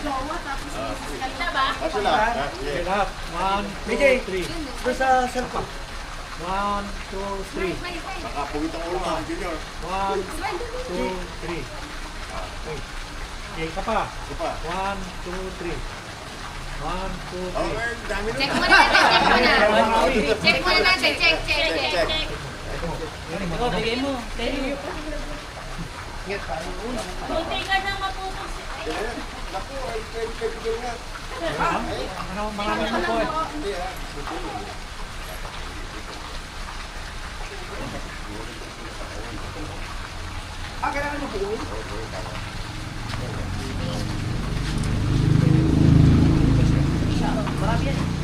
Ganda ba? kasi lang. Okay, lahat. 1, 2, 3. Doon sa selfie. 1, 2, 3. Nakapugit ang ulo mga junior. 1, 2, 3. Okay. Okay, ka pa. 1, 2, 3. 1, 2, 3. Okay, dami Check na. muna natin. Check muna natin. Check. Bigay mo. Buti ka na mapupos. Naku, ay pwede nga. Ano, maraming po eh. kailangan mo buuin.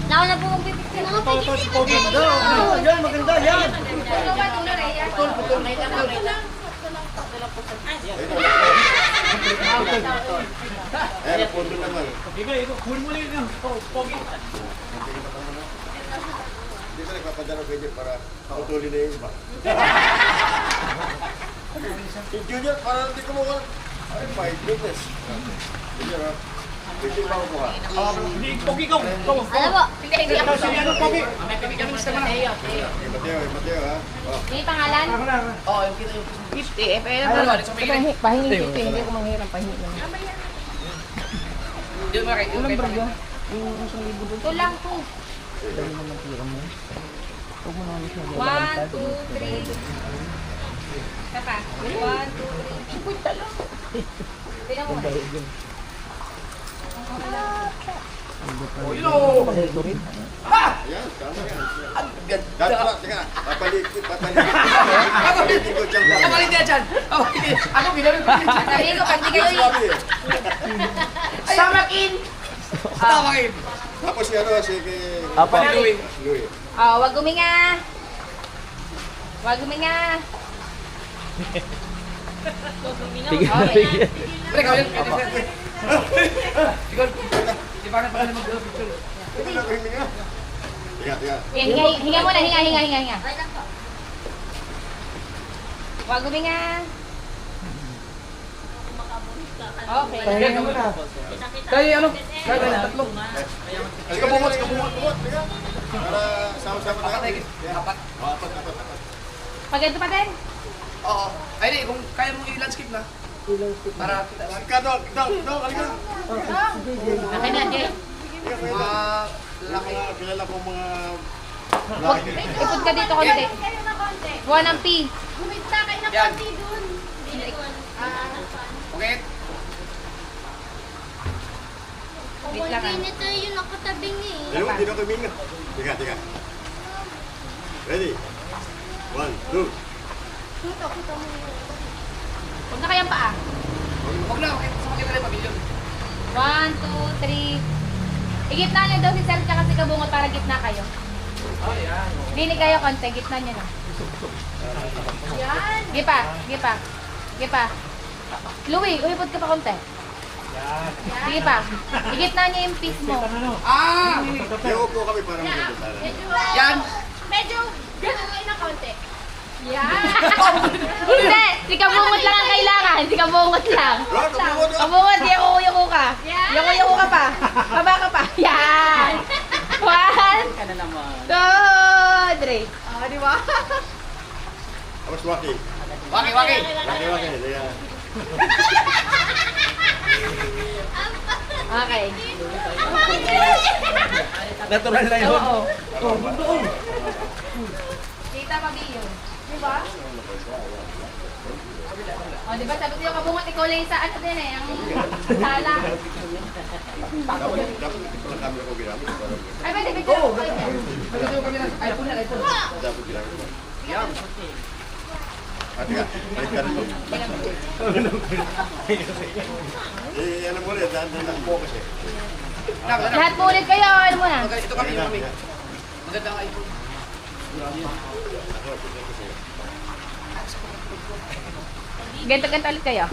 Naku na po magpipicture. Ito, si Pogi. Yan, maganda, yan. Putol. Eh, pundo naman. Kunin mo na yun. Pogi. Hindi ka nagpapadala pwede para putulin na yung iba. Si Junior, para hindi ko mukha. Ay, my goodness. Junior, ha? Pwede ba ako mukha? Hindi, Pogi ikaw. Alam mo, Hindi ako si ano, Pogi. Mateo, ha? Oh. may pangalan? Oo, yung kita yung 50. Eh, pwede na ba? Pahingi kita, hindi ko manghiram, pahingi lang. Yun mga kayo. Walang brag yun. Ito lang po. 1, 2, 3. Isa pa. 1, 2, 3. 50 lang. Tingnan mo. Ayan, tama yan. Ganda. Teka, papalikin ko dyan. Kapalit niya dyan. Ako, ginawa ko dyan. Sabi ko, pag di kayo Sabi eh. Samakin! Samakin! Tapos si ano, si Apa? Louie. Oh, wag guminga. Wag guminga. Okay. Pre, kawin. Tigol. Di ba na pala mag-picture? Ito na, hihinga. Tiga. Hinga muna, hinga. Wag guminga. Okay. Pahinga mo na. Kaya ano? Kaya tatlo. Halika bumot. Tiga. Para sama-sama tayo. Apat. Apat. Pag ito pa din. Oo. Ay, di, kung kaya mong i-landscape na. Para kita. Halika, Dong, halika. Okay na, Jay. Mga laki. Kilala ko mga Wag, ipod ka dito konti. Buwan ng P. Yan. Okay. Wait lang ah. Ito yung nakatabing eh. Dalawa, hindi na ako himinga. Tiga. Ready? 1, 2. Huwag na kayang paa. Huwag na. Sama kita rin pamilyon. 1, 2, 3. Igitna niyo daw si Sir tsaka si Kabungot para gitna kayo. Oh, yan. Dini kayo konti, gitna niyo na. Yan. Gipa. Louie, umipod ka pa konti. Sige pa. Igitna niyo yung piece mo. Ah! Ayaw po kami para maganda. Yan. Medyo ganun na konti. Yan. Hindi, si Kabungot lang ang kailangan. Si Kabungot lang. Kabungot, yuko ka. Yuko ka pa. Baba ka pa. Yan. 1, 2, 3. Oh, di ba? Tapos waki. Waki. Waki. Tiga. Okay. Natural na yun. Oo. Kita pa yun. Di ba? O, di ba? Sabi ko yung Kabungot, ikaw lang yung sa ano din eh. Ang sala. Dapat ito lang camera ko ginamit. Ay, pwede, pwede. Maganda yung kami na. iPhone. Dapat ginamit. Yan. Tiga. Balik ka rito. Eh, alam mo rin, dahil nag-focus eh. Lahat po ulit kayo. Ano muna? Ito kami, mami. Maganda ang iPhone. Ganto ulit kayo.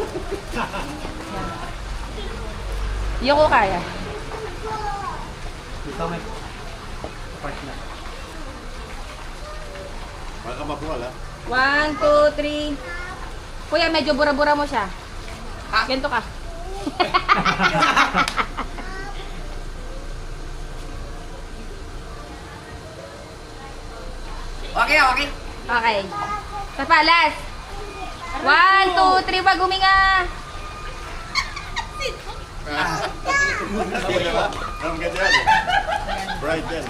Yung ko kaya. Baka mabuhal ha. 1, 2, 3. Kuya, medyo bura-bura mo siya. Ganto ka. Okay. Okay. Sa palas. 1, 2, 3. Wag huminga. Hindi ba? Ang ganda yan eh. Bright yan.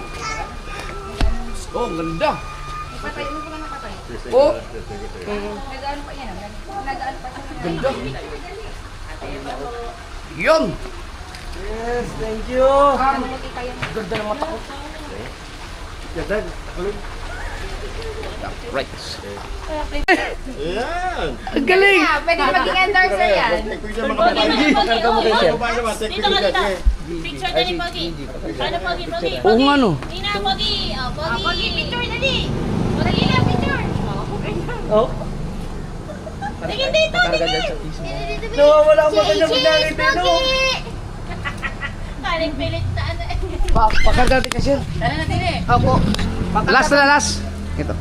Oh, ang ganda. Patay mo pa na patay. Oh. Nagaan pa yan. Nagaan pa siya. Ganda. Yun. Yes, thank you. Mamuti kayo. Ganda ng mata ko. Ganda. Right. Yan! Ang galing! Yeah, pwede maging endorser yan. Dito ka dito. Picture dali, Pogi. Ano, Pogi, Pogi? Oo nga, no. Nina, Pogi. Oh, Pogi. Pogi, picture dali. Pogi na, picture. Oh. Tingin dito, tingin. Nawawala ako magandang magdangin dito. Kaling pilit na ano. Pakarga natin kay sir. Dala na din eh. Opo. Last na last. Ito.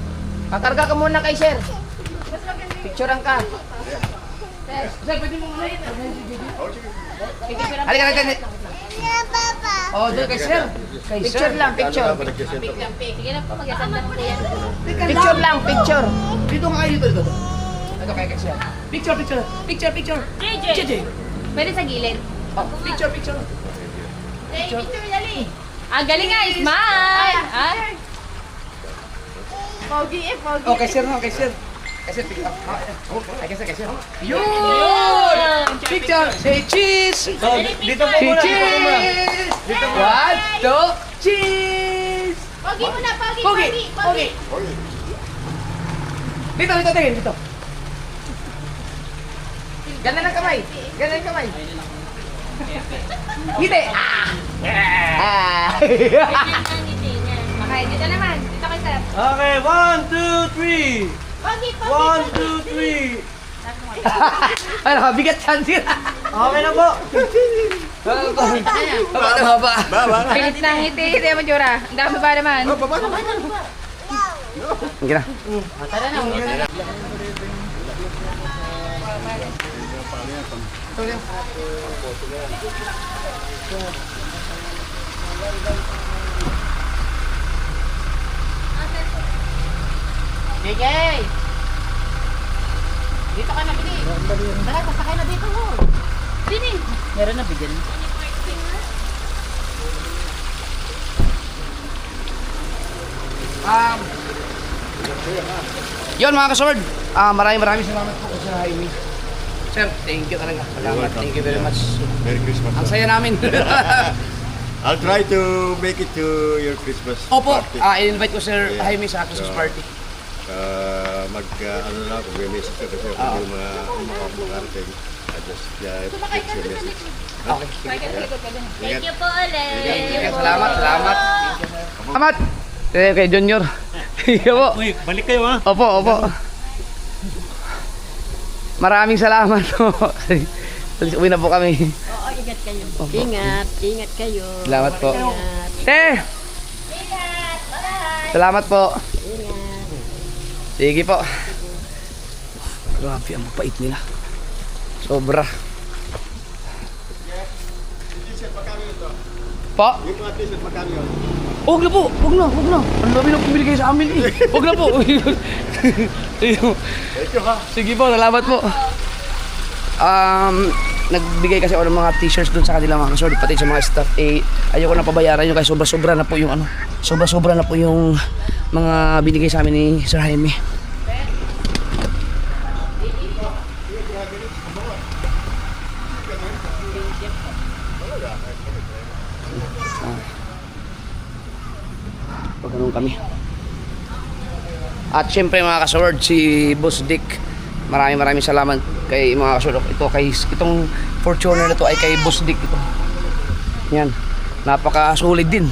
Pakarga ka muna kay sir. Picturean ka. Sir, pwede mo muna ito. Halika natin. Oh, doon kay sir. Kay Picture lang, picture. Sige na po, mag-asal na po yan. Picture lang, picture. Dito nga kayo dito. Ito kay sir. Picture. JJ. Pwede sa gilid. Oh, picture. Picture dali. Ah, galing nga, smile. Ah. Pogi Pogi. Oh, kay sir no, kay sir. Kay sir, picture. Kay sir. Yun! Picture. Say cheese. So, dito po muna. Cheese! Dito po. 1, 2, cheese! Pogi muna, Pogi. Dito, tingin, dito. Ganun ang kamay. Ngiti. Okay, dito naman. Dito kay sir. Okay, 1, 2, 3. Pogi. 1, 2, 3. Ano, bigat yan sila. Okay na po. Haba. Pilit na ngiti. Hindi mo, Jura. Ang dami ba naman? Sige na. Tara na. JJ! Dito ka na, Bini. Tara, pasakay na dito mo. Bini. Meron na, bigyan. Yun mga kasword, maraming salamat po sa Jaime. Sir, thank you talaga. Salamat, thank you very much. Merry Christmas. Ang saya namin. I'll try to make it to your Christmas Opo, party. i-invite ko Sir Jaime sa Christmas party. Ano na ako, may message ko kasi kung yung mga makarating. I just text your message. Okay. Thank you po ulit. Salamat. Salamat! Kay Junior. Po. Uy, balik kayo ha. Opo. Maraming salamat po. Uwi na po kami. Oo, ingat kayo. Ingat kayo. Salamat po. Ingat. Ingat! Salamat po. Sige po. Grabe, ang mapait nila. Sobra. Po? Yung mga t-shirt, magkano yun? Huwag na. Ang dami na pumili kayo sa amin eh. Huwag na po. Sige po, salamat po. Nagbigay kasi ako ng mga t-shirts doon sa kanila mga kasord, pati sa mga staff. Ayoko na pabayaran nyo kasi sobra-sobra na po yung sobra-sobra na po yung mga binigay sa amin ni Sir Jaime. Paganoon kami. At syempre mga kasword, si Boss Dick, maraming salamat kay mga kasword. Itong Fortuner na to ay kay Boss Dick ito. Yan, napaka-solid din.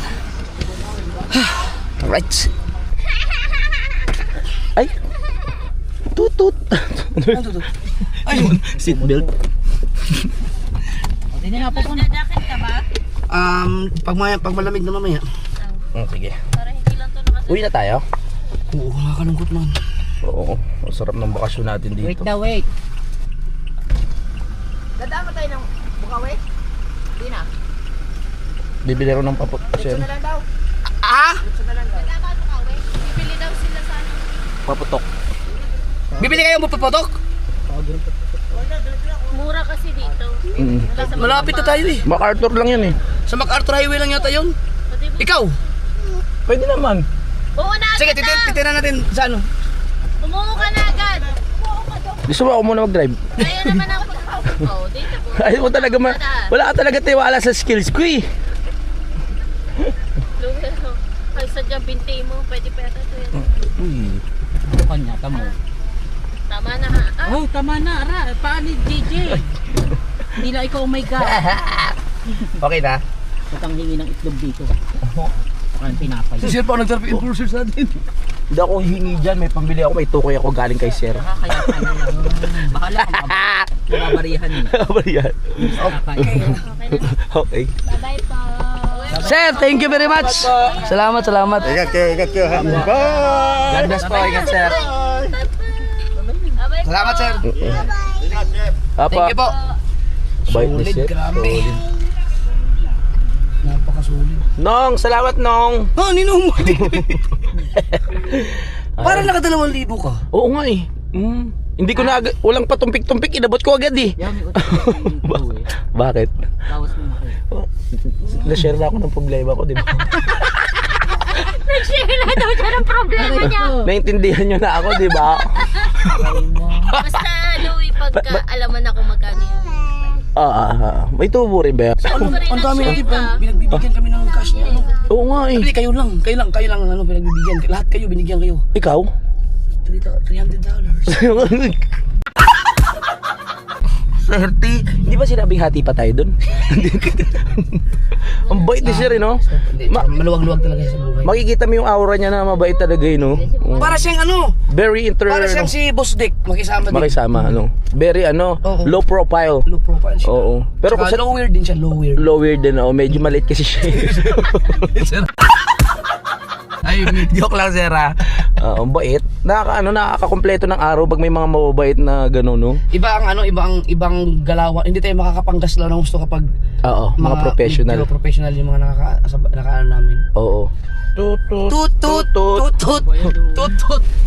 Alright. Ay, tutut. Ayun, seatbelt. Nagdadakit ka ba? Pag malamig na mamaya. Sige. Para hindi lang to nakasal. Uwi na tayo? Oo, nakakalungkot man. Oo, masarap ng bakasyon natin dito. Wait. Dadaan tayo ng Bukaway? Hindi na. Bibili ko ng papot. Ito na lang daw. Dadaan ka Bukaway. Bibili daw sila sa ano. Paputok. Bibili kayo mo papotok? Mura kasi dito. Malapit na tayo eh. MacArthur lang yan eh. Sa MacArthur Highway lang yata yun. Ikaw? Pwede naman. Oo na agad. Sige, titinan natin sa ano. Umuho ka na agad. Gusto mo ako muna mag-drive? Ayaw naman ako oh, dito po. Ayaw mo talaga wala ka talaga tiwala sa skills ko eh. Ay, sadya binti mo. Pwede pera to yun. Kanya, tamo. Tama na ha. Ah, Oh, tama na, Ara. Paano JJ? Hindi na ikaw, oh my God. Okay na? Huwag kang hingi ng itlog dito. Saka yung tinapay. Si Sir pa nagtarapi enforcer sa atin. Hindi ako hingi dyan, may pambili ako, may tukoy ako galing kay Sir. Kaya ka na lang. Bahala ka. Mababarihan eh. Bariyan. Okay. bye-bye po. Sir, thank you very much. Salamat. Ingat kayo. Ha? Bye! God bless po, ingat Sir. Bye-bye po. Salamat Sir. Ingat, Chef. Thank you po. Bait ni Solid, Sir. grabe. Solid. Napakasulit. Nong, salamat Nong. Oh, ninong mo. Parang naka 2,000 ka. Oo nga eh. Hindi ko na walang patumpik-tumpik, inabot ko agad eh. Yan, may utang eh. Bakit? Tawas mo na kayo. Na-share na ako ng problema ko, di ba? Nag-share na daw siya ng problema niya. Naintindihan nyo na ako, di ba? Basta, Louie, pagka alaman ako magkano yun. May tubo rin ba? Ang dami natin pinagbibigyan kami ng cash niya. Ano? Oo nga eh. Sabi, kayo lang ano pinagbibigyan. Lahat kayo binigyan kayo. Ikaw? $300. Swerte. Hindi ba sinabing hati pa tayo dun? Ang bait ni Sir eh, no? Maluwag-luwag talaga sa buhay. Makikita mo yung aura niya na mabait talaga eh, no? Para siyang ano? Very Para siyang si Boss Dick. Makisama din. Makisama, ano? Very, Oo. low profile. Low profile siya. Oo. Pero Saka lower din siya, lower. lower din, medyo maliit kasi siya. Ay, joke lang, Sir, ha? Ang bait. Nakakakompleto ng araw pag may mga mababait na gano'n, no? Ibang galawan. Hindi tayo makakapanggaslaw ng gusto kapag Oo, mga professional. Mga professional yung mga nakaano namin. Oo. Tut.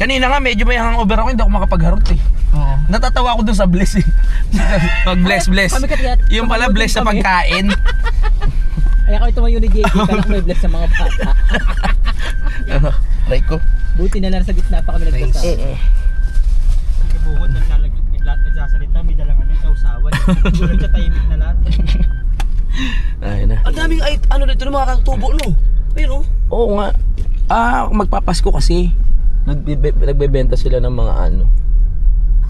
Kanina nga medyo may hangover ako, hindi ako makapagharot eh. Oo. Natatawa ako dun sa bless eh. Pag bless. Yung pala bless sa pagkain. Kaya kami tumayo ni JJ, kaya may bless sa mga bata. Try ko. Buti na lang sa gitna pa kami nagdasa. Nagbuhot, nagsasalita, may dalang sa usawan. Gulat siya, tahimik na lahat. Ayun na. Ang daming dito ng mga katubo, no? Ayun, oh. Oo nga. Magpapasko kasi. Nagbebenta sila ng mga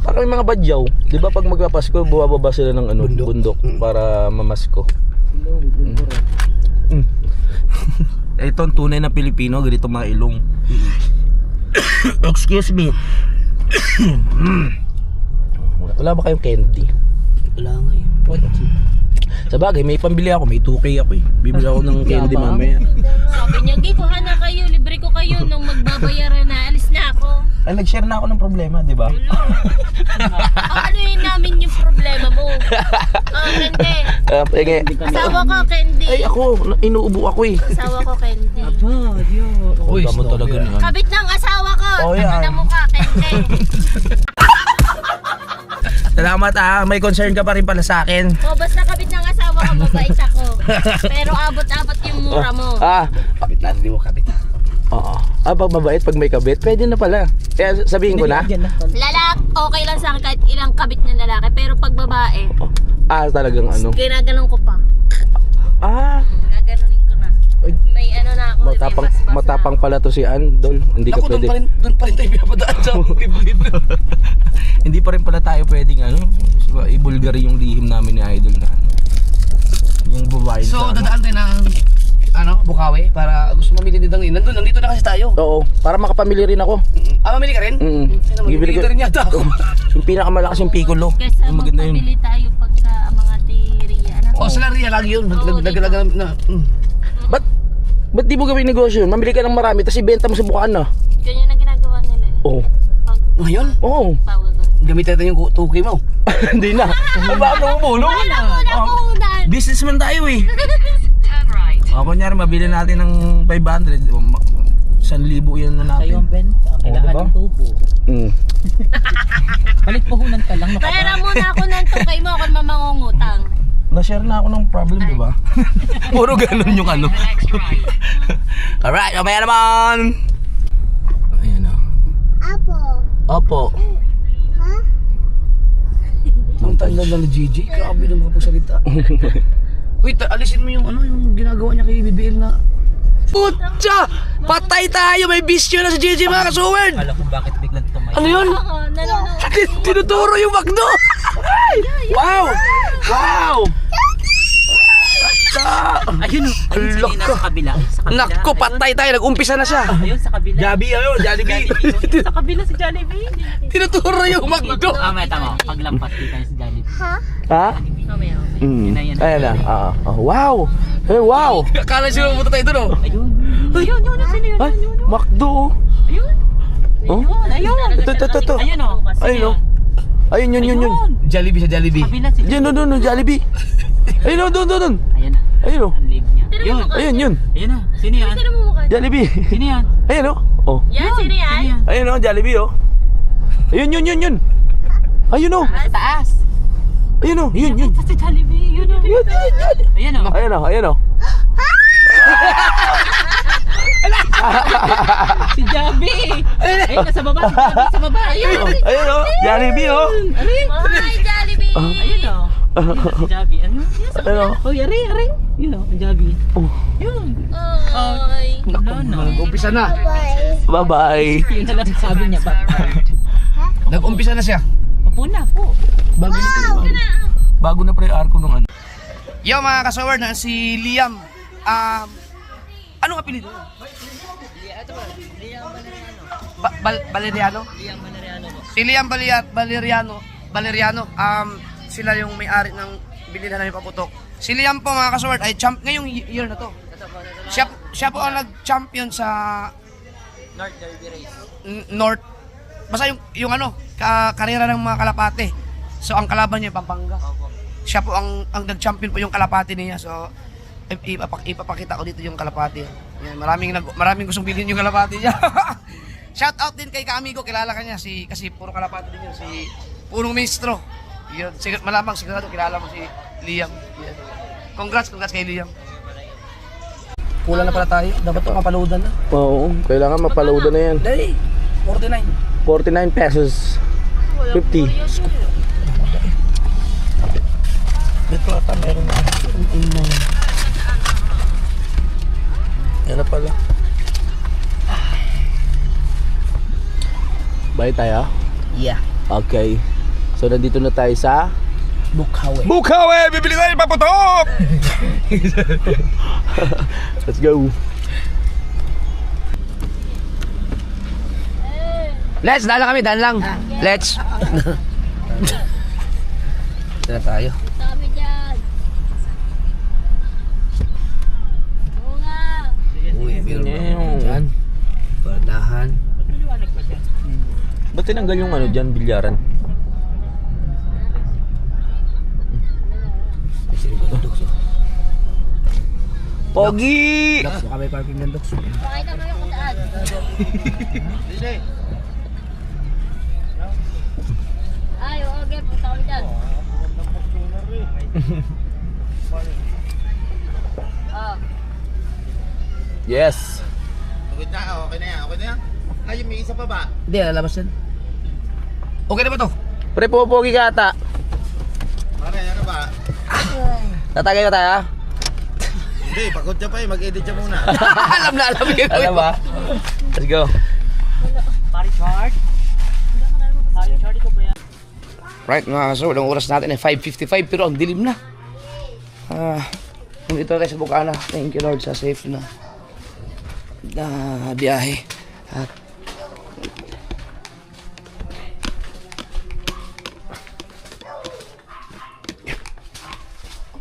parang yung mga badyaw. Di ba pag magpapasko, bumababa sila ng bundok para mamasko. Ito ang tunay na Pilipino, ganito mga ilong. Excuse me. Wala ba kayong candy? Wala nga eh. Sa bagay, may pambili ako, may 2K ako eh. Bibili ako ng candy mamaya. Sabi niya, kuha na kayo, libre ko kayo nung magbabayaran na, alis na ako. Ay, nag-share na ako ng problema, di ba? Ano yun namin yung problema mo? Candy. Asawa ko, Candy. Ay, ako, inuubo ako eh. Asawa ko, Candy. Uy, damo talaga niyan. Kabit ng asawa ko. Oh, yan. Tanda mo ka, Candy. Salamat may concern ka pa rin pala sa akin. Basta kabit ng asawa ko, mabait ako. Pero abot-abot yung mura mo. Kapit natin, di mo kapit. Oo. Pag mabait, pag may kabit, pwede na pala. Kaya sabihin ko na. Okay lang sa akin kahit ilang kabit ng lalaki. Pero pag babae, Talagang ginaganon ko pa. Gaganunin ko na. May na ako. Matapang pala to si Andol. Hindi ka pwede. Doon pa rin tayo pinapadaan sa liblib. Hindi pa rin pala tayo pwedeng ibulgar yung lihim namin ni Idol na yung babae. So dadaan tayo ng Bukawi para gusto mamili din nandito na kasi tayo. Oo, para makapamili rin ako. Mamili ka rin? Bibili ko rin yata ako. Yung pinakamalakas yung piccolo. Kesa Yung maganda yun. magpamili tayo pagka mga tiriya. Sa Laria lagi yun. Naglaga na. Ba't di mo gawin negosyo yun? Mamili ka ng marami tapos ibenta mo sa bukaan na. Ganyan ang ginagawa nila eh. Oo. Ngayon? Oo. Gamit natin yung 2K mo. Hindi na. Bakit mo bulong? Businessman tayo eh. Kunyari mabili natin ng 500, 1,000 yun na natin. Kayo ang benta, kailangan ng tubo. Balik puhunan ka lang. Pera muna ako ng 2K mo kung mamangungutang. Na-share na ako ng problem, di ba? Puro ganun yung Alright, mamaya naman! Ayan o. Opo. Ang tanda na ni Gigi, grabe na mga pagsalita. Wait, alisin mo yung yung ginagawa niya kay BBL na Putya! Patay tayo! May bisyo na si JJ mga kasaward! Alam kung bakit biglang tumayo. Ano yun? Tinuturo yung McDo! Wow! Wow! Ayun o. Ayun Loko. sa kabila. Sa kabila. Nako, patay tayo. Nag-umpisa na siya. Ayun sa kabila. Jollibee, ayun, Jollibee. Sa kabila si Jollibee. Tinuturo yung McDo. May tama. Paglampas kita si Jollibee. Ha? Mamaya. Mm. Ayan. Ayan na. Wow! Hey, wow! Akala siya pumunta tayo doon, oh. Ayun. Ayun, yun. Sino yun? Ay, McDo, oh. Ayun. Oh? Ayun. Ito. Ayun o. Ayun, oh. Ayun, yun. Jollibee sa Jollibee. Kabila si Diyan, doon, Jollibee. Ayun, oh, doon. Ayun na. Ayun, oh. Ang leg niya. Yun. Ayun. Ayun na. Sino yan? Jollibee. Sino yan? Ayun, oh. Oh. Yan, sino yan? Ayun, oh, Jollibee, oh. Ayun. Ayun, oh. Sa taas. Ayun, oh. Yun. Sa Jollibee. Yun o. Ayun o. Ayun, oh. Si Javi. Ayun, nasa baba. Si Javi sa baba. Ayun. Ayun, oh. Jollibee, oh. Hi, Jollibee! Ayun o. Si Javi. Ayun. Ayun, oh. Oh, yari. Yun o. Ang Javi. Yun. Ay. Nag-umpisa na. Bye-bye. Yun na lang sabi niya. Nag-umpisa na siya. Mapuna po. Bago na pre arko nung ano. Yo mga kasaward, na si Liam. Anong apelido? Valeriano. Si Liam Valeriano. Sila yung may-ari ng bilihan namin paputok. Si Liam po mga kasaward ay champ ngayong year na to. Siya po ang nag-champion sa North Derby Race. North. Basta yung ano, karera ng mga kalapate. So ang kalaban niya Pampanga. Siya po ang nag-champion po yung kalapate niya. So ipapakita ko dito yung kalapate. Yan, maraming gustong bilhin yung kalapate niya. Shout out din kay Kaamigo, kilala ka niya kasi puro kalapate din yun, si Punong Ministro. Yun, malamang sigurado kilala mo si Liam. Yan. Congrats kay Liam. Kulang na pala tayo, dapat pa mapaloadan na. Oo, kailangan mapaloadan na yan. Dali, 49 pesos. 50. Dito ata meron na. Yan na pala. Bye tayo? Yeah. Okay. So nandito na tayo sa Bukawi! Bibili tayo paputok! Let's go. Let's, daan lang kami, daan lang. Let's. Dala tayo. Kami dyan. Oo nga. Uy, meron na dyan. Bardahan. Ba't tinanggal yung ano dyan, bilyaran? Pogi! Doks, baka may parking ng Doks. Pakita mo yung kundaan. Ay, oo, okay. Punta kami dyan. Yes! Okay na yan. Ay, may isa pa ba? Hindi, lalabas yan. Okay na ba to? Pre, pogi ka ata. Pare, ano ba? Tatagay na tayo? Hindi, pagod siya pa eh. Mag-edit siya muna. alam yun. Alam ba? Let's go. Right mga kaso, ang oras natin ay 5:55 pero ang dilim na. Nandito na tayo sa Bukana. Thank you Lord sa safe na biyahe. At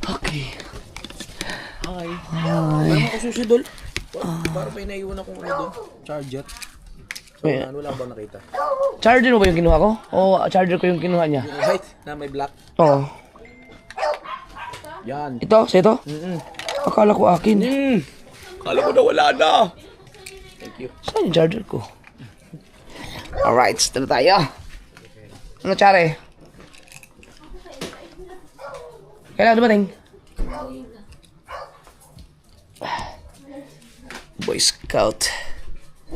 okay. Hi. Parang ako susidol. Parang may naiwan akong ano doon. Charger. So, wala ba nakita? Charger mo ba yung kinuha ko? O charger ko yung kinuha niya? Yung white na may black. Oo. Yan. Ito? Sa ito? Akala ko akin. Kala ko na wala na. Thank you. Saan yung charger ko? Alright, tala tayo. Ano tsare? Kailan dumating? Boy Scout.